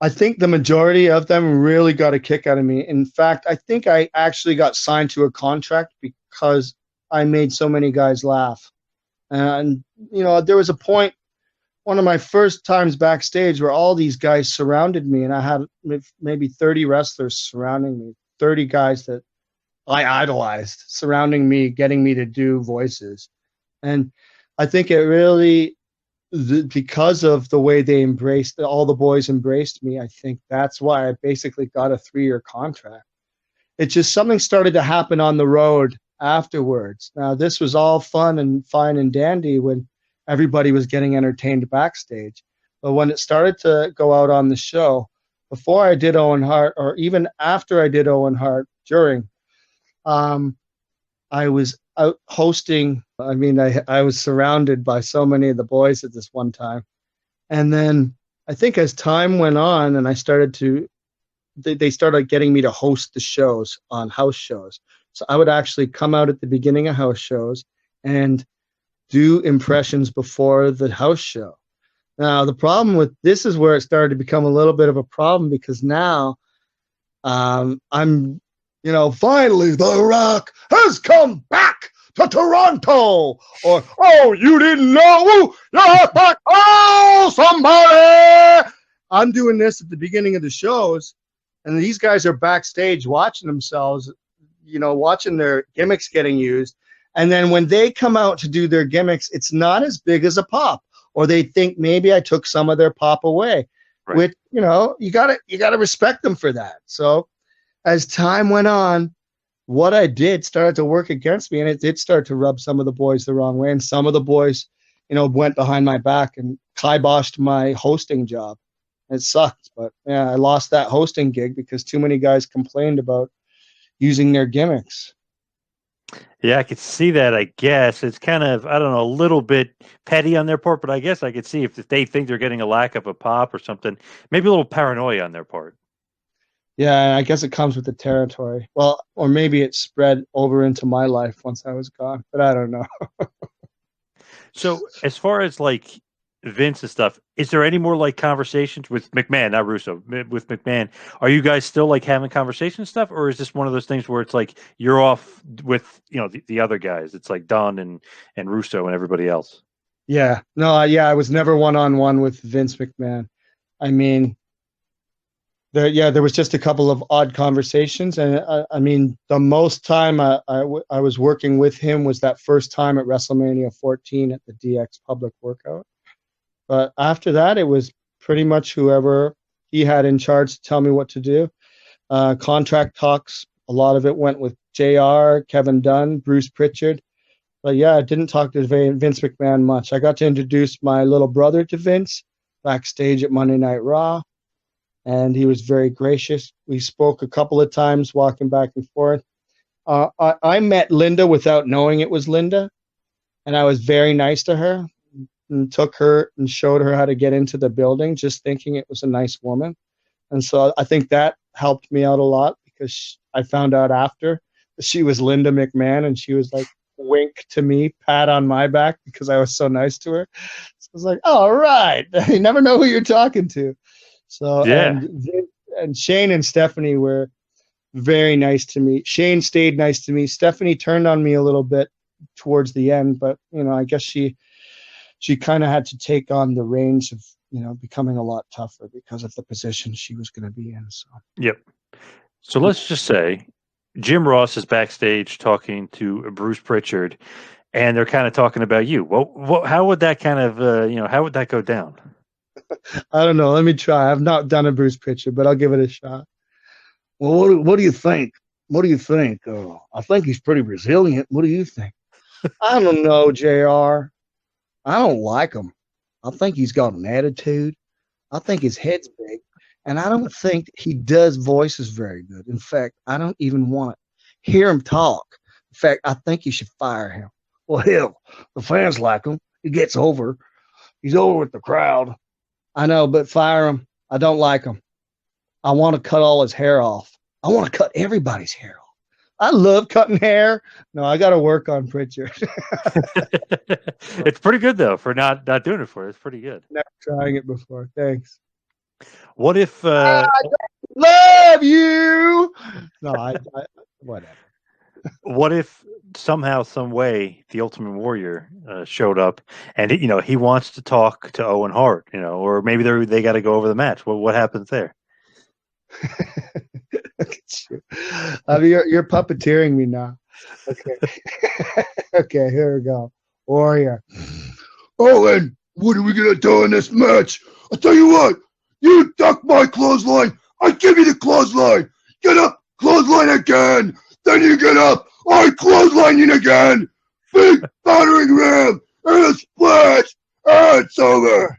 S1: I think the majority of them really got a kick out of me. In fact, I think I actually got signed to a contract because I made so many guys laugh. And, you know, there was a point, one of my first times backstage where all these guys surrounded me and I had maybe 30 wrestlers surrounding me, 30 guys that I idolized surrounding me, getting me to do voices. And I think it really, because of the way they all the boys embraced me, I think that's why I basically got a 3-year contract. It's just something started to happen on the road afterwards. Now, this was all fun and fine and dandy when everybody was getting entertained backstage. But when it started to go out on the show, before I did Owen Hart, or even after I did Owen Hart, during, I was out hosting. I mean, I was surrounded by so many of the boys at this one time. And then I think as time went on and I started to, they started getting me to host the shows on house shows. So I would actually come out at the beginning of house shows and do impressions before the house show. Now, the problem with this is where it started to become a little bit of a problem, because now I'm, finally The Rock has come back to Toronto. Or, oh, you didn't know? You're back. Oh, somebody. I'm doing this at the beginning of the shows, and these guys are backstage watching themselves, watching their gimmicks getting used. And then when they come out to do their gimmicks, it's not as big as a pop. Or they think maybe I took some of their pop away, right. Which, you gotta respect them for that. So as time went on, what I did started to work against me, and it did start to rub some of the boys the wrong way. And some of the boys, went behind my back and kiboshed my hosting job. It sucked, but yeah, I lost that hosting gig because too many guys complained about using their gimmicks.
S2: Yeah, I could see that, I guess. It's kind of, I don't know, a little bit petty on their part, but I guess I could see if they think they're getting a lack of a pop or something, maybe a little paranoia on their part.
S1: Yeah, I guess it comes with the territory. Well, or maybe it spread over into my life once I was gone, but I don't know.
S2: So as far as like Vince and stuff, is there any more like conversations with McMahon, not Russo, with McMahon? Are you guys still like having conversation and stuff, or is this one of those things where it's like you're off with the other guys? It's like Don and Russo and everybody else.
S1: Yeah, no, I was never one-on-one with Vince McMahon. I mean, there was just a couple of odd conversations, and I mean, the most time I was working with him was that first time at WrestleMania 14 at the DX Public Workout. But after that, it was pretty much whoever he had in charge to tell me what to do. Contract talks, a lot of it went with JR, Kevin Dunn, Bruce Pritchard. But yeah, I didn't talk to Vince McMahon much. I got to introduce my little brother to Vince backstage at Monday Night Raw, and he was very gracious. We spoke a couple of times walking back and forth. I met Linda without knowing it was Linda, and I was very nice to her. And took her and showed her how to get into the building, just thinking it was a nice woman. And so I think that helped me out a lot, because I found out after she was Linda McMahon, and she was like, wink to me, pat on my back, because I was so nice to her. So I was like, all right, you never know who you're talking to. So yeah. And Shane and Stephanie were very nice to me. Shane stayed nice to me. Stephanie turned on me a little bit towards the end, but I guess she kind of had to take on the reins of, becoming a lot tougher because of the position she was going to be in. So.
S2: Yep. So let's just say Jim Ross is backstage talking to Bruce Pritchard, and they're kind of talking about you. Well, how would that kind of, how would that go down?
S1: I don't know. Let me try. I've not done a Bruce Pritchard, but I'll give it a shot. Well, what do you think? What do you think? I think he's pretty resilient. What do you think? I don't know, JR. I don't like him. I think he's got an attitude. I think his head's big. And I don't think he does voices very good. In fact, I don't even want to hear him talk. In fact, I think you should fire him. Well, hell, the fans like him. He gets over. He's over with the crowd. I know, but fire him. I don't like him. I want to cut all his hair off. I want to cut everybody's hair off. I love cutting hair. No, I got to work on Pritchard.
S2: It's pretty good, though, for not doing it for you. It's pretty good.
S1: Never trying it before. Thanks.
S2: What if...
S1: I love you! No, I whatever.
S2: What if somehow, some way, the Ultimate Warrior showed up, and he wants to talk to Owen Hart, or maybe they got to go over the match. What happens there?
S1: You're puppeteering me now. Okay. Okay, here we go. Warrior.
S3: Owen, what are we gonna do in this match? I tell you what, you duck my clothesline, I give you the clothesline. Get up, clothesline again. Then you get up, I clothesline you again. Big battering ram and a splash, and it's over.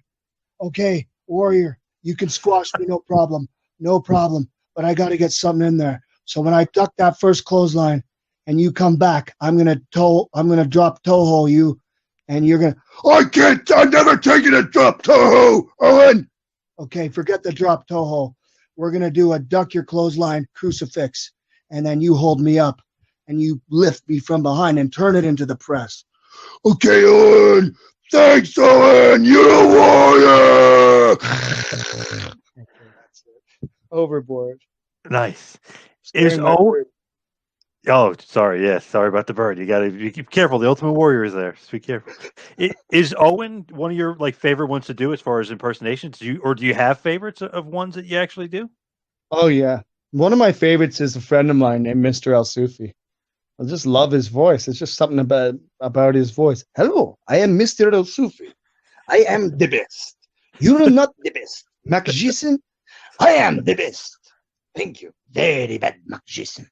S1: Okay, Warrior, you can squash me, no problem. No problem. But I got to get something in there. So when I duck that first clothesline and you come back, I'm gonna drop Toho you, and you're gonna.
S3: I'm never taking a drop Toho, Owen.
S1: Okay, forget the drop Toho. We're gonna do a duck your clothesline crucifix, and then you hold me up and you lift me from behind and turn it into the press.
S3: Okay, Owen. Thanks, Owen. You're a warrior.
S1: Okay, that's it. Overboard.
S2: Nice. Is
S1: Scaring my
S2: Owen?
S1: bird.
S2: Oh, sorry. Yeah, sorry about the bird. You got to be careful. The Ultimate Warrior is there. Just be careful. Is Owen one of your like favorite ones to do as far as impersonations? Do you have favorites of ones that you actually do?
S1: Oh yeah, one of my favorites is a friend of mine named Mr. El Sufi. I just love his voice. It's just something about his voice. Hello, I am Mr. El Sufi. I am the best. You're not the best. Magician, I am the best. Thank you. Very bad magician.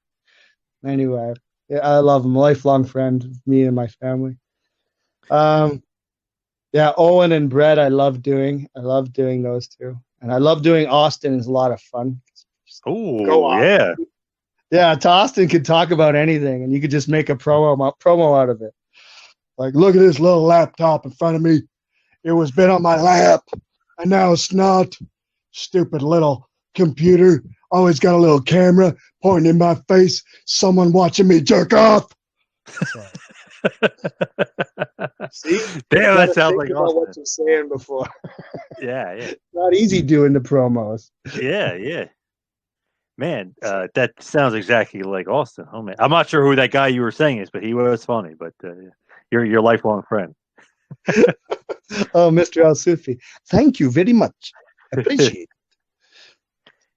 S1: Anyway, yeah, I love him. Lifelong friend of me and my family. Yeah, Owen and Brett, I love doing those two, and I love doing Austin. It's a lot of fun. Just go
S2: Oh,
S1: off.
S2: yeah.
S1: Yeah, Austin could talk about anything, and you could just make a promo out of it. Like, look at this little laptop in front of me. It was been on my lap, and now it's not. Stupid little computer. Always got a little camera pointing in my face. Someone watching me jerk off. See?
S2: Damn, that sounds like
S1: about what
S2: Austin.
S1: you're saying before.
S2: Yeah.
S1: Not easy doing the promos.
S2: Yeah. Man, that sounds exactly like Austin. Oh man, I'm not sure who that guy you were saying is, but he was funny. But you're your lifelong friend.
S1: Oh, Mr. Al Sufi, thank you very much. Appreciate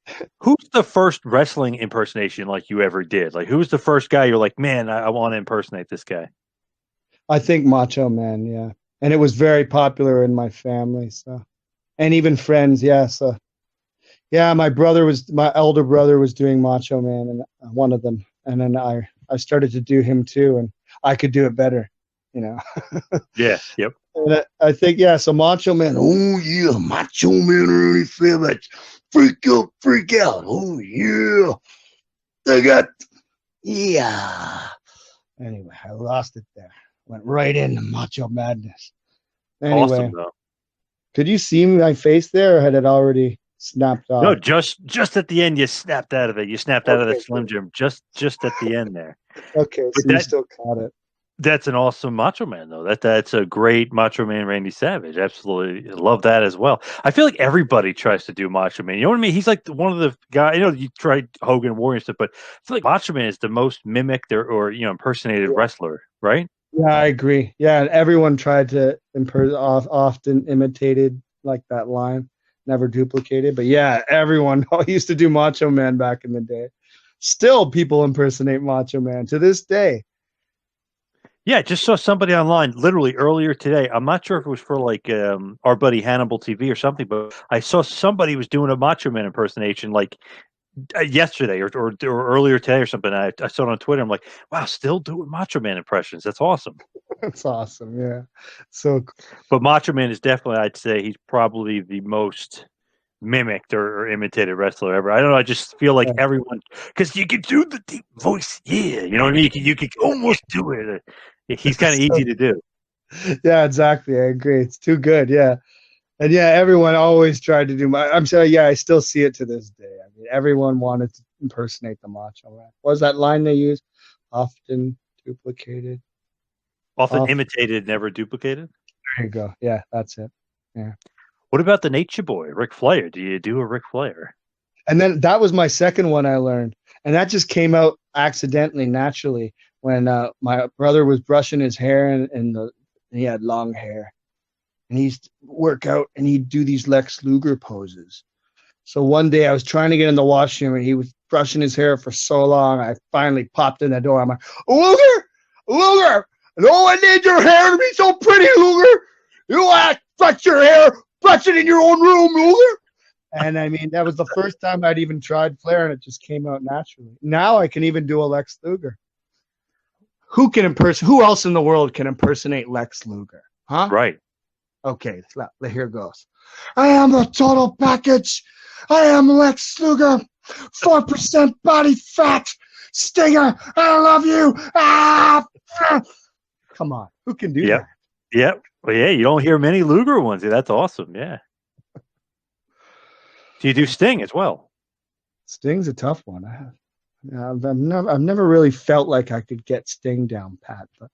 S1: it.
S2: Who's the first wrestling impersonation like you ever did? Like, who's the first guy you're like, man, I want to impersonate this guy?
S1: I think Macho Man, yeah. And it was very popular in my family, so, and even friends, yeah. So, yeah, my elder brother was doing Macho Man, and one of them, and then I started to do him too, and I could do it better, you know.
S2: Yeah, yep.
S1: And I think, yeah, so Macho Man, oh yeah, Macho Man really feel that freak out, oh yeah. They got, yeah. Anyway, I lost it there. Went right into Macho Madness. Anyway,
S2: Awesome, though.
S1: Could you see my face there, or had it already snapped off?
S2: No, just at the end, you snapped out of it. You snapped out of the Slim Jim just at the end there.
S1: Okay, so you still caught it.
S2: That's an awesome Macho Man, though. That's a great Macho Man, Randy Savage. Absolutely love that as well. I feel like everybody tries to do Macho Man. You know what I mean? He's like one of the guys. You know, you tried Hogan, Warrior stuff, but I feel like Macho Man is the most mimicked or impersonated wrestler, right?
S1: Yeah, I agree. Yeah, everyone tried to often imitated like that line, never duplicated. But yeah, everyone used to do Macho Man back in the day. Still, people impersonate Macho Man to this day.
S2: Yeah, just saw somebody online literally earlier today. I'm not sure if it was for like our buddy Hannibal TV or something, but I saw somebody was doing a Macho Man impersonation like yesterday or earlier today or something. I saw it on Twitter. I'm like, wow, still doing Macho Man impressions. That's awesome.
S1: That's awesome. Yeah. So,
S2: but Macho Man is definitely, I'd say, he's probably the most mimicked or imitated wrestler ever. I don't know. I just feel like everyone, because you can do the deep voice. Yeah, you know what I mean. You can almost do it. He's kind of easy to do.
S1: Yeah, exactly. I agree. It's too good. Yeah. And yeah, everyone always tried to do I'm sorry. Yeah, I still see it to this day. I mean, everyone wanted to impersonate the Macho Man. What was that line they used? Often duplicated.
S2: Often imitated, never duplicated.
S1: There you go. Yeah, that's it. Yeah.
S2: What about the Nature Boy, Ric Flair? Do you do a Ric Flair?
S1: And then that was my second one I learned. And that just came out accidentally, naturally, when my brother was brushing his hair and he had long hair. And he used to work out and he'd do these Lex Luger poses. So one day I was trying to get in the washroom and he was brushing his hair for so long. I finally popped in the door. I'm like, Luger, no one needs your hair to be so pretty, Luger. You want to brush your hair, brush it in your own room, Luger. And I mean, that was the first time I'd even tried Flair and it just came out naturally. Now I can even do a Lex Luger. Who else in the world can impersonate Lex Luger? Huh?
S2: Right.
S1: Okay, here goes. I am the total package. I am Lex Luger. 4% body fat. Stinger, I love you. Ah! Come on. Who can do that?
S2: Yep. Well, yeah, you don't hear many Luger ones. That's awesome. Yeah. Do you do Sting as well?
S1: Sting's a tough one. I've never really felt like I could get Sting down pat, but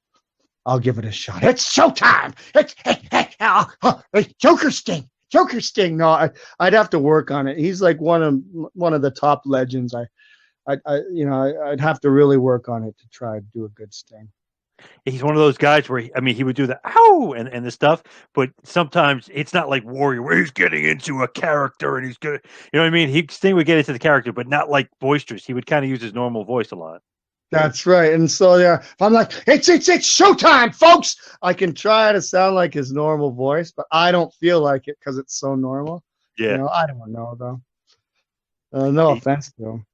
S1: I'll give it a shot. It's showtime. It's Joker Sting. Joker Sting. No, I'd have to work on it. He's like one of the top legends. I'd have to really work on it to try to do a good Sting.
S2: He's one of those guys where he would do the ow and the stuff, but sometimes it's not like Warrior where he's getting into a character and he's good. You know what I mean? Sting would get into the character, but not like boisterous. He would kind of use his normal voice a lot.
S1: That's right. And so if I'm like, it's showtime, folks, I can try to sound like his normal voice, but I don't feel like it because it's so normal.
S2: Yeah.
S1: I don't know though. No offense to him.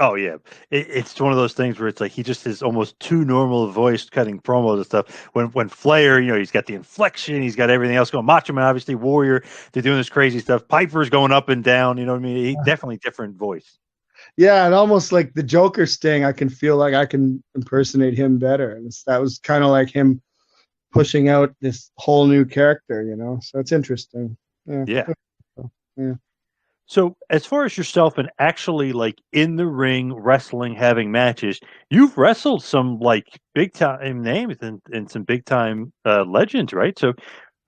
S2: Oh yeah, it's one of those things where it's like he just is almost too normal voice cutting promos and stuff. When Flair, he's got the inflection, he's got everything else going. Macho Man, obviously, Warrior, they're doing this crazy stuff. Piper's going up and down. You know what I mean? He definitely different voice.
S1: Yeah, and almost like the Joker Sting, I can feel like I can impersonate him better. And that was kind of like him pushing out this whole new character, So it's interesting.
S2: Yeah.
S1: Yeah.
S2: So as far as yourself and actually like in the ring wrestling, having matches, you've wrestled some like big time names and some big time legends, right? So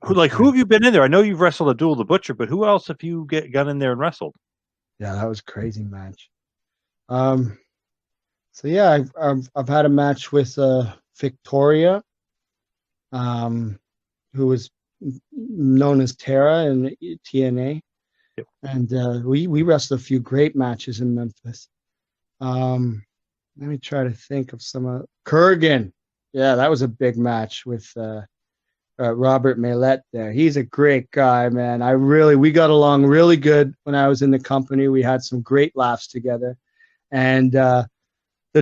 S2: who have you been in there? I know you've wrestled Abdul the Butcher, but who else have you got in there and wrestled?
S1: Yeah, that was a crazy match. So yeah, I've had a match with Victoria, who was known as Tara in TNA.
S2: Yep.
S1: And we wrestled a few great matches in Memphis. Let me try to think of some. Kurgan. Yeah, that was a big match with Robert Maylett there. He's a great guy, man. We got along really good when I was in the company. We had some great laughs together. And the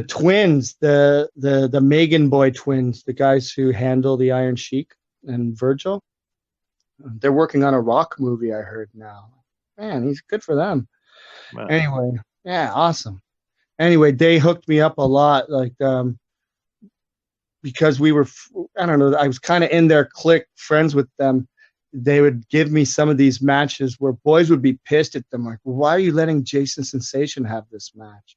S1: twins, the Megan Boy twins, the guys who handle the Iron Sheik and Virgil, they're working on a Rock movie, I heard now. Man, he's good for them.
S2: Wow.
S1: Anyway, yeah, awesome. Anyway, they hooked me up a lot, like because we were, I don't know, I was kind of in their clique, friends with them. They would give me some of these matches where boys would be pissed at them, like, well, why are you letting Jason Sensation have this match?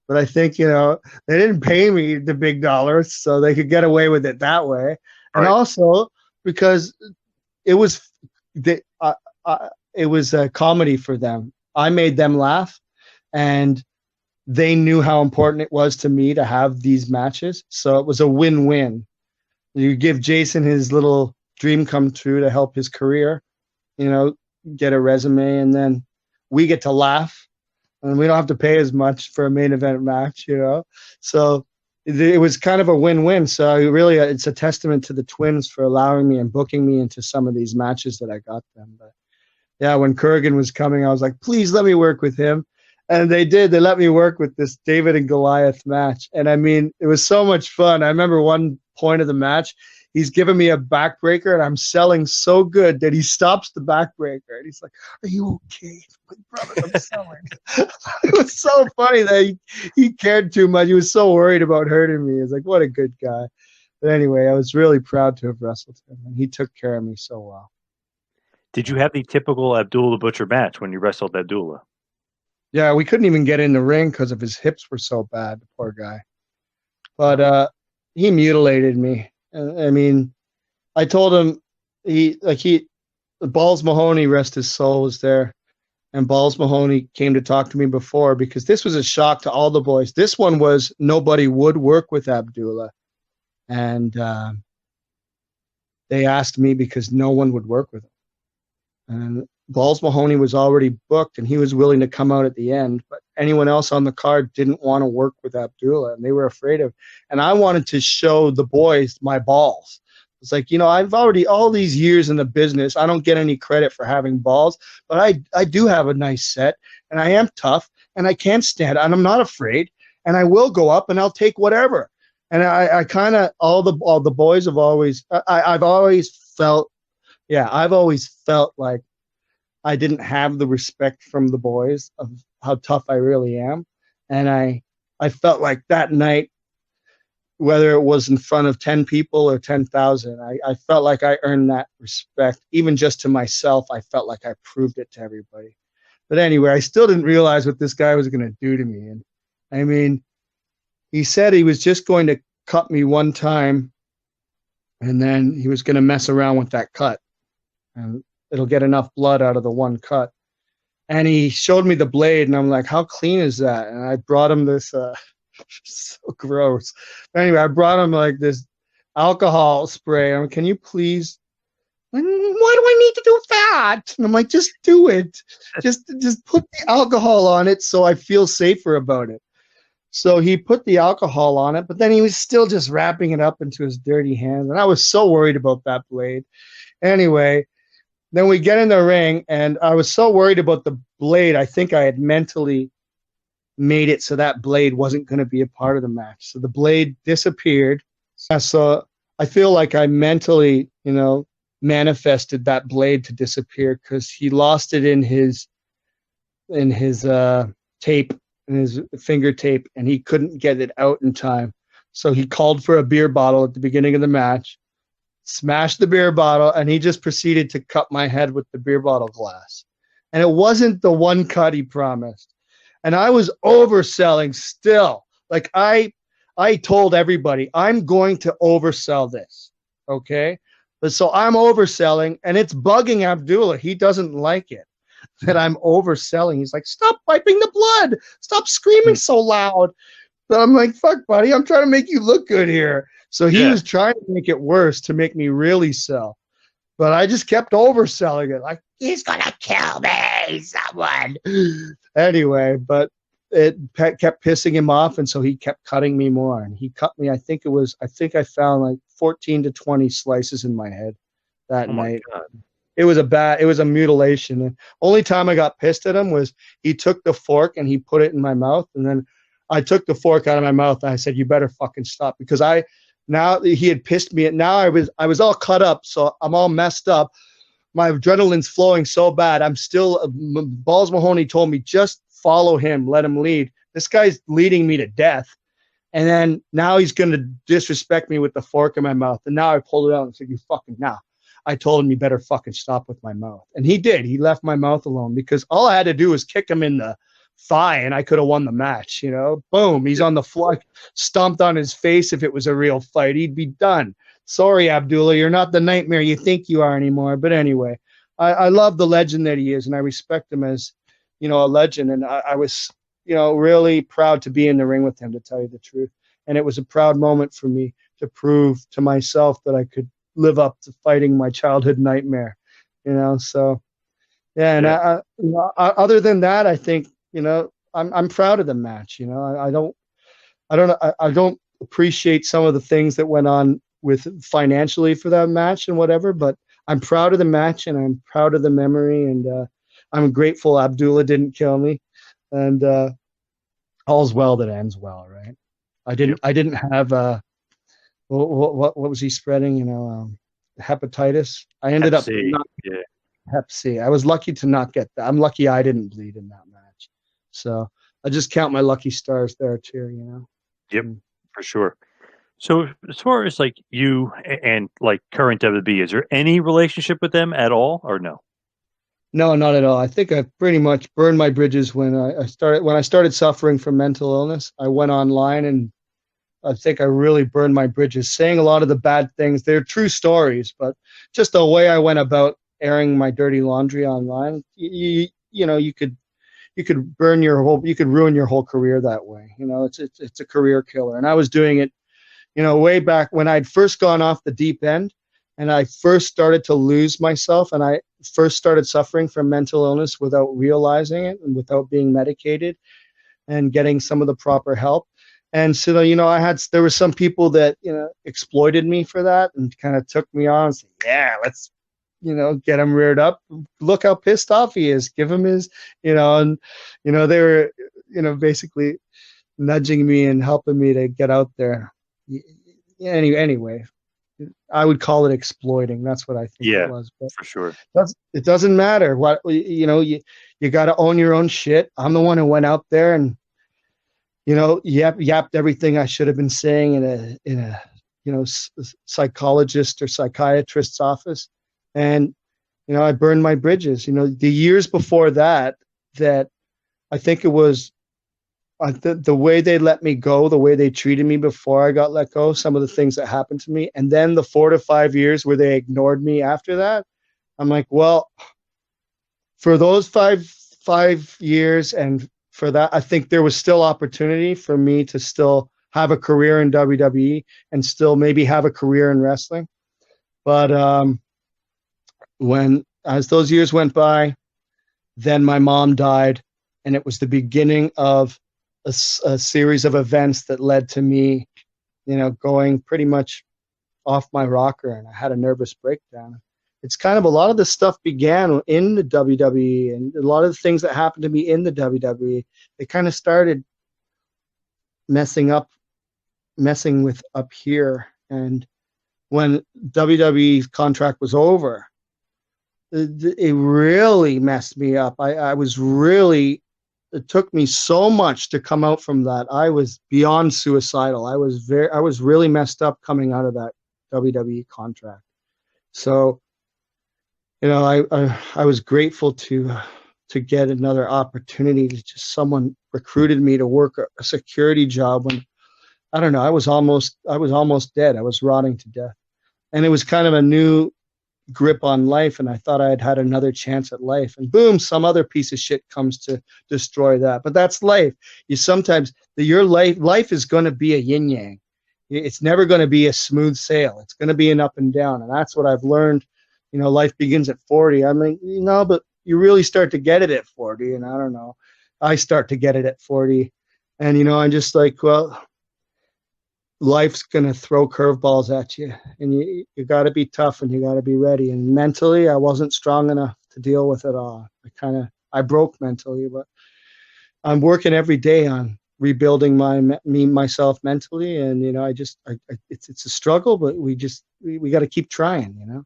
S1: But I think, they didn't pay me the big dollars, so they could get away with it that way. Right. And also because it was a comedy for them. I made them laugh, and they knew how important it was to me to have these matches. So it was a win-win. You give Jason his little dream come true to help his career, get a resume, and then we get to laugh, and we don't have to pay as much for a main event match, So it was kind of a win-win. So really, it's a testament to the twins for allowing me and booking me into some of these matches that I got them. But yeah, when Kurgan was coming, I was like, please let me work with him. And they did. They let me work with this David and Goliath match. And I mean, it was so much fun. I remember one point of the match, he's giving me a backbreaker, and I'm selling so good that he stops the backbreaker. And he's like, are you okay? I'm like, brother, I'm selling. It was so funny that he cared too much. He was so worried about hurting me. He was like, what a good guy. But anyway, I was really proud to have wrestled him, and he took care of me so well.
S2: Did you have the typical Abdul the Butcher match when you wrestled Abdullah?
S1: Yeah, we couldn't even get in the ring because of his hips were so bad, the poor guy. But he mutilated me. I mean, I told him Balls Mahoney, rest his soul, was there. And Balls Mahoney came to talk to me before, because this was a shock to all the boys. This one was nobody would work with Abdullah. And they asked me because no one would work with him. And Balls Mahoney was already booked, and he was willing to come out at the end, but anyone else on the card didn't want to work with Abdullah, and they were afraid of. And I wanted to show the boys my balls. It's like, I've already, all these years in the business, I don't get any credit for having balls, but I do have a nice set, and I am tough, and I can stand, and I'm not afraid, and I will go up, and I'll take whatever. And I kind of, all the boys have always, I've always felt like I didn't have the respect from the boys of how tough I really am. And I felt like that night, whether it was in front of 10 people or 10,000, I felt like I earned that respect. Even just to myself, I felt like I proved it to everybody. But anyway, I still didn't realize what this guy was going to do to me. And I mean, he said he was just going to cut me one time, And then he was going to mess around with that cut, and it'll get enough blood out of the one cut. And he showed me the blade, and I'm like, how clean is that? And I brought him this, so gross. But anyway, I brought him like this alcohol spray. I'm like, can you please, why do I need to do that? And I'm like, just do it. Just put the alcohol on it so I feel safer about it. So he put the alcohol on it, but then he was still just wrapping it up into his dirty hands. And I was so worried about that blade. Anyway, then we get in the ring, and I was so worried about the blade. I think I had mentally made it so that blade wasn't going to be a part of the match. So the blade disappeared. So I feel like I mentally, manifested that blade to disappear because he lost it in his tape, in his finger tape, and he couldn't get it out in time. So he called for a beer bottle at the beginning of the match, smashed the beer bottle, and he just proceeded to cut my head with the beer bottle glass. And it wasn't the one cut he promised. And I was overselling still. Like I told everybody, I'm going to oversell this. Okay? But so I'm overselling, and it's bugging Abdullah. He doesn't like it that I'm overselling. He's like, stop wiping the blood. Stop screaming so loud. But I'm like, fuck, buddy, I'm trying to make you look good here. So he was trying to make it worse to make me really sell. But I just kept overselling it. Like, he's going to kill me, someone. Anyway, but it kept pissing him off, and so he kept cutting me more. And he cut me, I think I found like 14 to 20 slices in my head that night. God. It was a mutilation. And only time I got pissed at him was he took the fork and he put it in my mouth, and then I took the fork out of my mouth and I said, you better fucking stop, because now he had pissed me. And now I was all cut up, so I'm all messed up. My adrenaline's flowing so bad. I'm still, Balls Mahoney told me, just follow him, let him lead. This guy's leading me to death. And then now he's going to disrespect me with the fork in my mouth. And now I pulled it out and said, you fucking now. I told him, you better fucking stop with my mouth. And he did. He left my mouth alone, because all I had to do was kick him in the thigh and I could have won the match. Boom. He's on the floor, stomped on his face. If it was a real fight, he'd be done. Sorry, Abdullah, you're not the nightmare you think you are anymore. But anyway, I love the legend that he is, and I respect him as, a legend. And I was, really proud to be in the ring with him, to tell you the truth. And it was a proud moment for me to prove to myself that I could live up to fighting my childhood nightmare, so yeah. And other than that, I think, I'm proud of the match. I don't appreciate some of the things that went on with financially for that match and whatever, but I'm proud of the match, and I'm proud of the memory, and I'm grateful Abdullah didn't kill me, and all's well that ends well, right? I didn't have what was he spreading? Hepatitis. I ended
S2: Hep
S1: up
S2: C.
S1: Hep C. I was lucky to not get that. I'm lucky I didn't bleed in that match. So I just count my lucky stars there too.
S2: Yep, for sure. So as far as like you and like current WB, is there any relationship with them at all, or no?
S1: No, not at all. I think I pretty much burned my bridges when I started suffering from mental illness. I went online, and I think I really burned my bridges, saying a lot of the bad things. They're true stories, but just the way I went about airing my dirty laundry online, you could ruin your whole career that way. It's a career killer. And I was doing it, way back when I'd first gone off the deep end, and I first started to lose myself, and I first started suffering from mental illness without realizing it and without being medicated and getting some of the proper help. And so, there were some people that, exploited me for that and kind of took me on and said, yeah, let's, get him reared up. Look how pissed off he is. Give him his, and, they were, basically nudging me and helping me to get out there. Anyway, I would call it exploiting. That's what I think it was. But
S2: for sure.
S1: It doesn't matter what, you got to own your own shit. I'm the one who went out there and, yapped everything I should have been saying in a psychologist or psychiatrist's office. And, I burned my bridges. The years before that I think it was the way they let me go, the way they treated me before I got let go, some of the things that happened to me, and then the 4 to 5 years where they ignored me after that, I'm like, well, for those five years and for that, I think there was still opportunity for me to still have a career in WWE and still maybe have a career in wrestling. But as those years went by, then my mom died, and it was the beginning of a series of events that led to me, going pretty much off my rocker, and I had a nervous breakdown. It's kind of a lot of the stuff began in the WWE, and a lot of the things that happened to me in the WWE, they kind of started messing with up here. And when WWE's contract was over, it really messed me up. It took me so much to come out from that. I was beyond suicidal. I was really messed up coming out of that WWE contract. So, I was grateful to get another opportunity to someone recruited me to work a security job when, I don't know, I was almost dead. I was rotting to death. And it was kind of a new grip on life, and I thought I had another chance at life, and boom, some other piece of shit comes to destroy that. But that's life. Your life is going to be a yin yang. It's never going to be a smooth sail. It's going to be an up and down, and that's what I've learned. Life begins at 40. I mean, but you really start to get it at 40, and I don't know, I start to get it at 40, and I'm just like, well, life's going to throw curveballs at you, and you got to be tough, and you got to be ready. And mentally, I wasn't strong enough to deal with it all. I broke mentally, but I'm working every day on rebuilding myself mentally. And, it's a struggle, but we got to keep trying,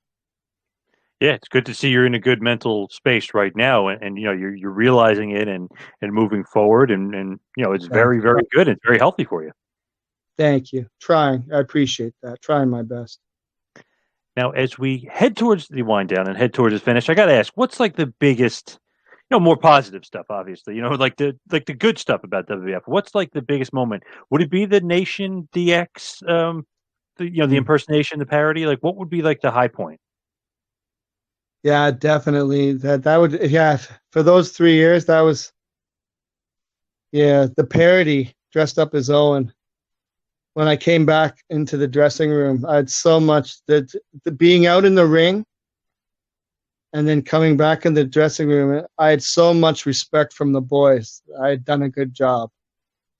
S2: Yeah, it's good to see you're in a good mental space right now, and you're realizing it and moving forward, and it's very, very good. It's very healthy for you.
S1: Thank you. Trying. I appreciate that. Trying my best.
S2: Now, as we head towards the wind down and head towards the finish, I got to ask, what's like the biggest, more positive stuff, obviously, like the good stuff about WWF. What's like the biggest moment? Would it be the Nation DX, the impersonation, the parody? Like, what would be like the high point?
S1: Yeah, definitely. That would, yeah. For those 3 years, that was, the parody dressed up as Owen. When I came back into the dressing room, I had so much that being out in the ring and then coming back in the dressing room, I had so much respect from the boys. I had done a good job.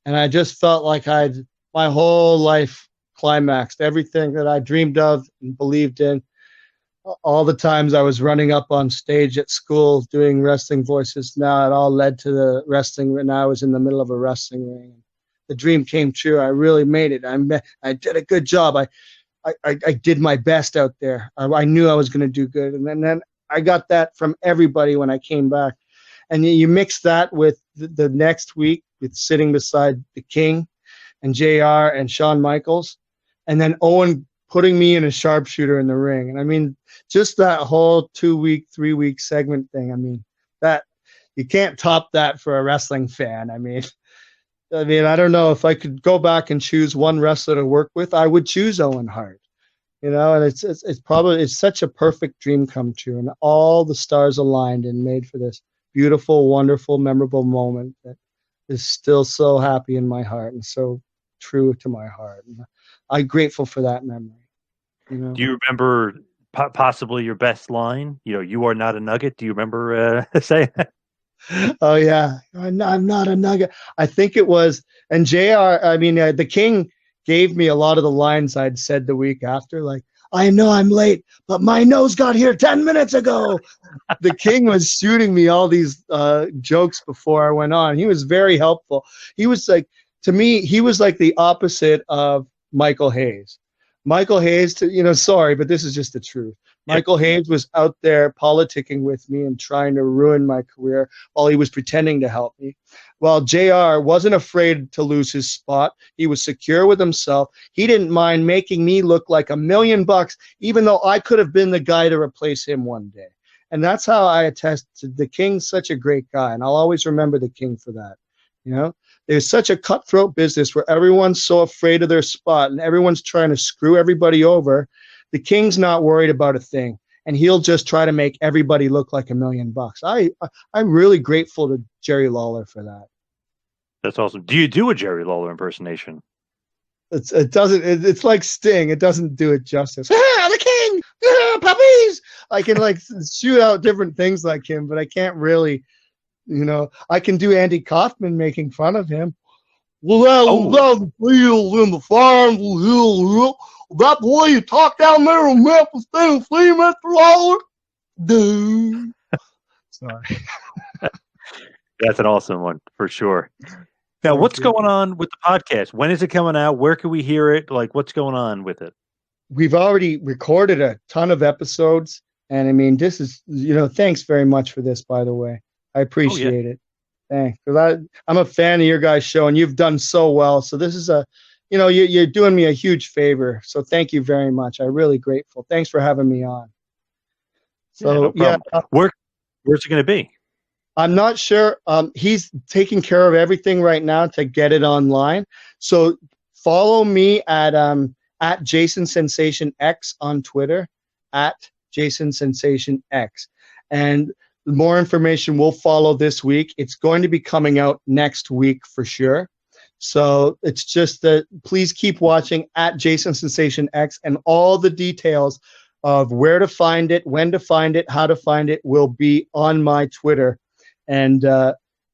S1: And I just felt like my whole life climaxed, everything that I dreamed of and believed in. All the times I was running up on stage at school doing wrestling voices, now it all led to the wrestling. Now I was in the middle of a wrestling ring. The dream came true. I really made it. I did a good job. I did my best out there. I knew I was going to do good. And then I got that from everybody when I came back. And you mix that with the next week with sitting beside the King and JR and Shawn Michaels, and then Owen putting me in a sharpshooter in the ring. And I mean, just that whole 2-week, 3-week segment thing. I mean, that you can't top that for a wrestling fan. I mean, I don't know if I could go back and choose one wrestler to work with, I would choose Owen Hart, and it's such a perfect dream come true, and all the stars aligned and made for this beautiful, wonderful, memorable moment that is still so happy in my heart and so true to my heart. And I'm grateful for that memory.
S2: Do you remember possibly your best line? You are not a nugget. Do you remember saying that?
S1: Oh yeah, I'm not a nugget. I think it was, and JR. I mean, the King gave me a lot of the lines I'd said the week after, like, I know I'm late, but my nose got here 10 minutes ago. The King was shooting me all these jokes before I went on. He was very helpful. He was like, to me, he was like the opposite of Michael Hayes. Michael Hayes, sorry, but this is just the truth. Michael Hayes was out there politicking with me and trying to ruin my career while he was pretending to help me. While JR wasn't afraid to lose his spot. He was secure with himself. He didn't mind making me look like $1 million, even though I could have been the guy to replace him one day. And that's how I attest to the King's such a great guy. And I'll always remember the King for that. You know, there's such a cutthroat business where everyone's so afraid of their spot and everyone's trying to screw everybody over. The King's not worried about a thing, and he'll just try to make everybody look like $1 million. I'm really grateful to Jerry Lawler for that.
S2: That's awesome. Do you do a Jerry Lawler impersonation?
S1: It's like Sting. It doesn't do it justice. Ah, the King, ah, puppies. I can like shoot out different things like him, but I can't really, you know, I can do Andy Kaufman making fun of him. Well, that the field in the farm, that boy you talk down there in Memphis, Tennessee, Mr. Lawler. Dude. Sorry.
S2: That's an awesome one for sure. Now, what's going on with the podcast? When is it coming out? Where can we hear it? Like, what's going on with it?
S1: We've already recorded a ton of episodes. And I mean, this is, you know, thanks very much for this, by the way. I appreciate it. Thanks. Because I'm a fan of your guys' show, and you've done so well. So this is you know, you're doing me a huge favor. So thank you very much. I'm really grateful. Thanks for having me on. So,
S2: where's it going to be?
S1: I'm not sure. He's taking care of everything right now to get it online. So follow me at Jason Sensation X on Twitter, at Jason Sensation X. And more information will follow this week. It's going to be coming out next week for sure. So it's just that please keep watching at Jason Sensation X, and all the details of where to find it, when to find it, how to find it will be on my Twitter. And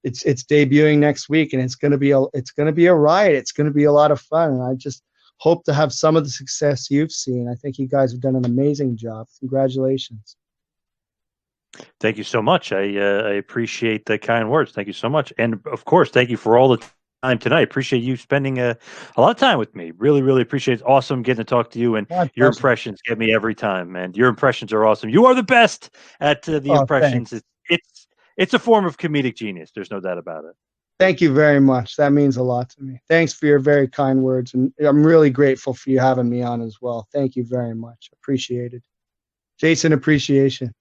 S1: it's debuting next week, and it's gonna be a riot. It's gonna be a lot of fun, and I just hope to have some of the success you've seen. I think you guys have done an amazing job. Congratulations.
S2: Thank you so much. I appreciate the kind words. Thank you so much, and of course, thank you for all the time tonight. Appreciate you spending a lot of time with me. Really, really appreciate it. It's awesome getting to talk to you, and your impressions get me every time. And your impressions are awesome. You are the best at the impressions.
S1: Thanks.
S2: It's a form of comedic genius. There's no doubt about it.
S1: Thank you very much. That means a lot to me. Thanks for your very kind words, and I'm really grateful for you having me on as well. Thank you very much. Appreciated. Jason, appreciation.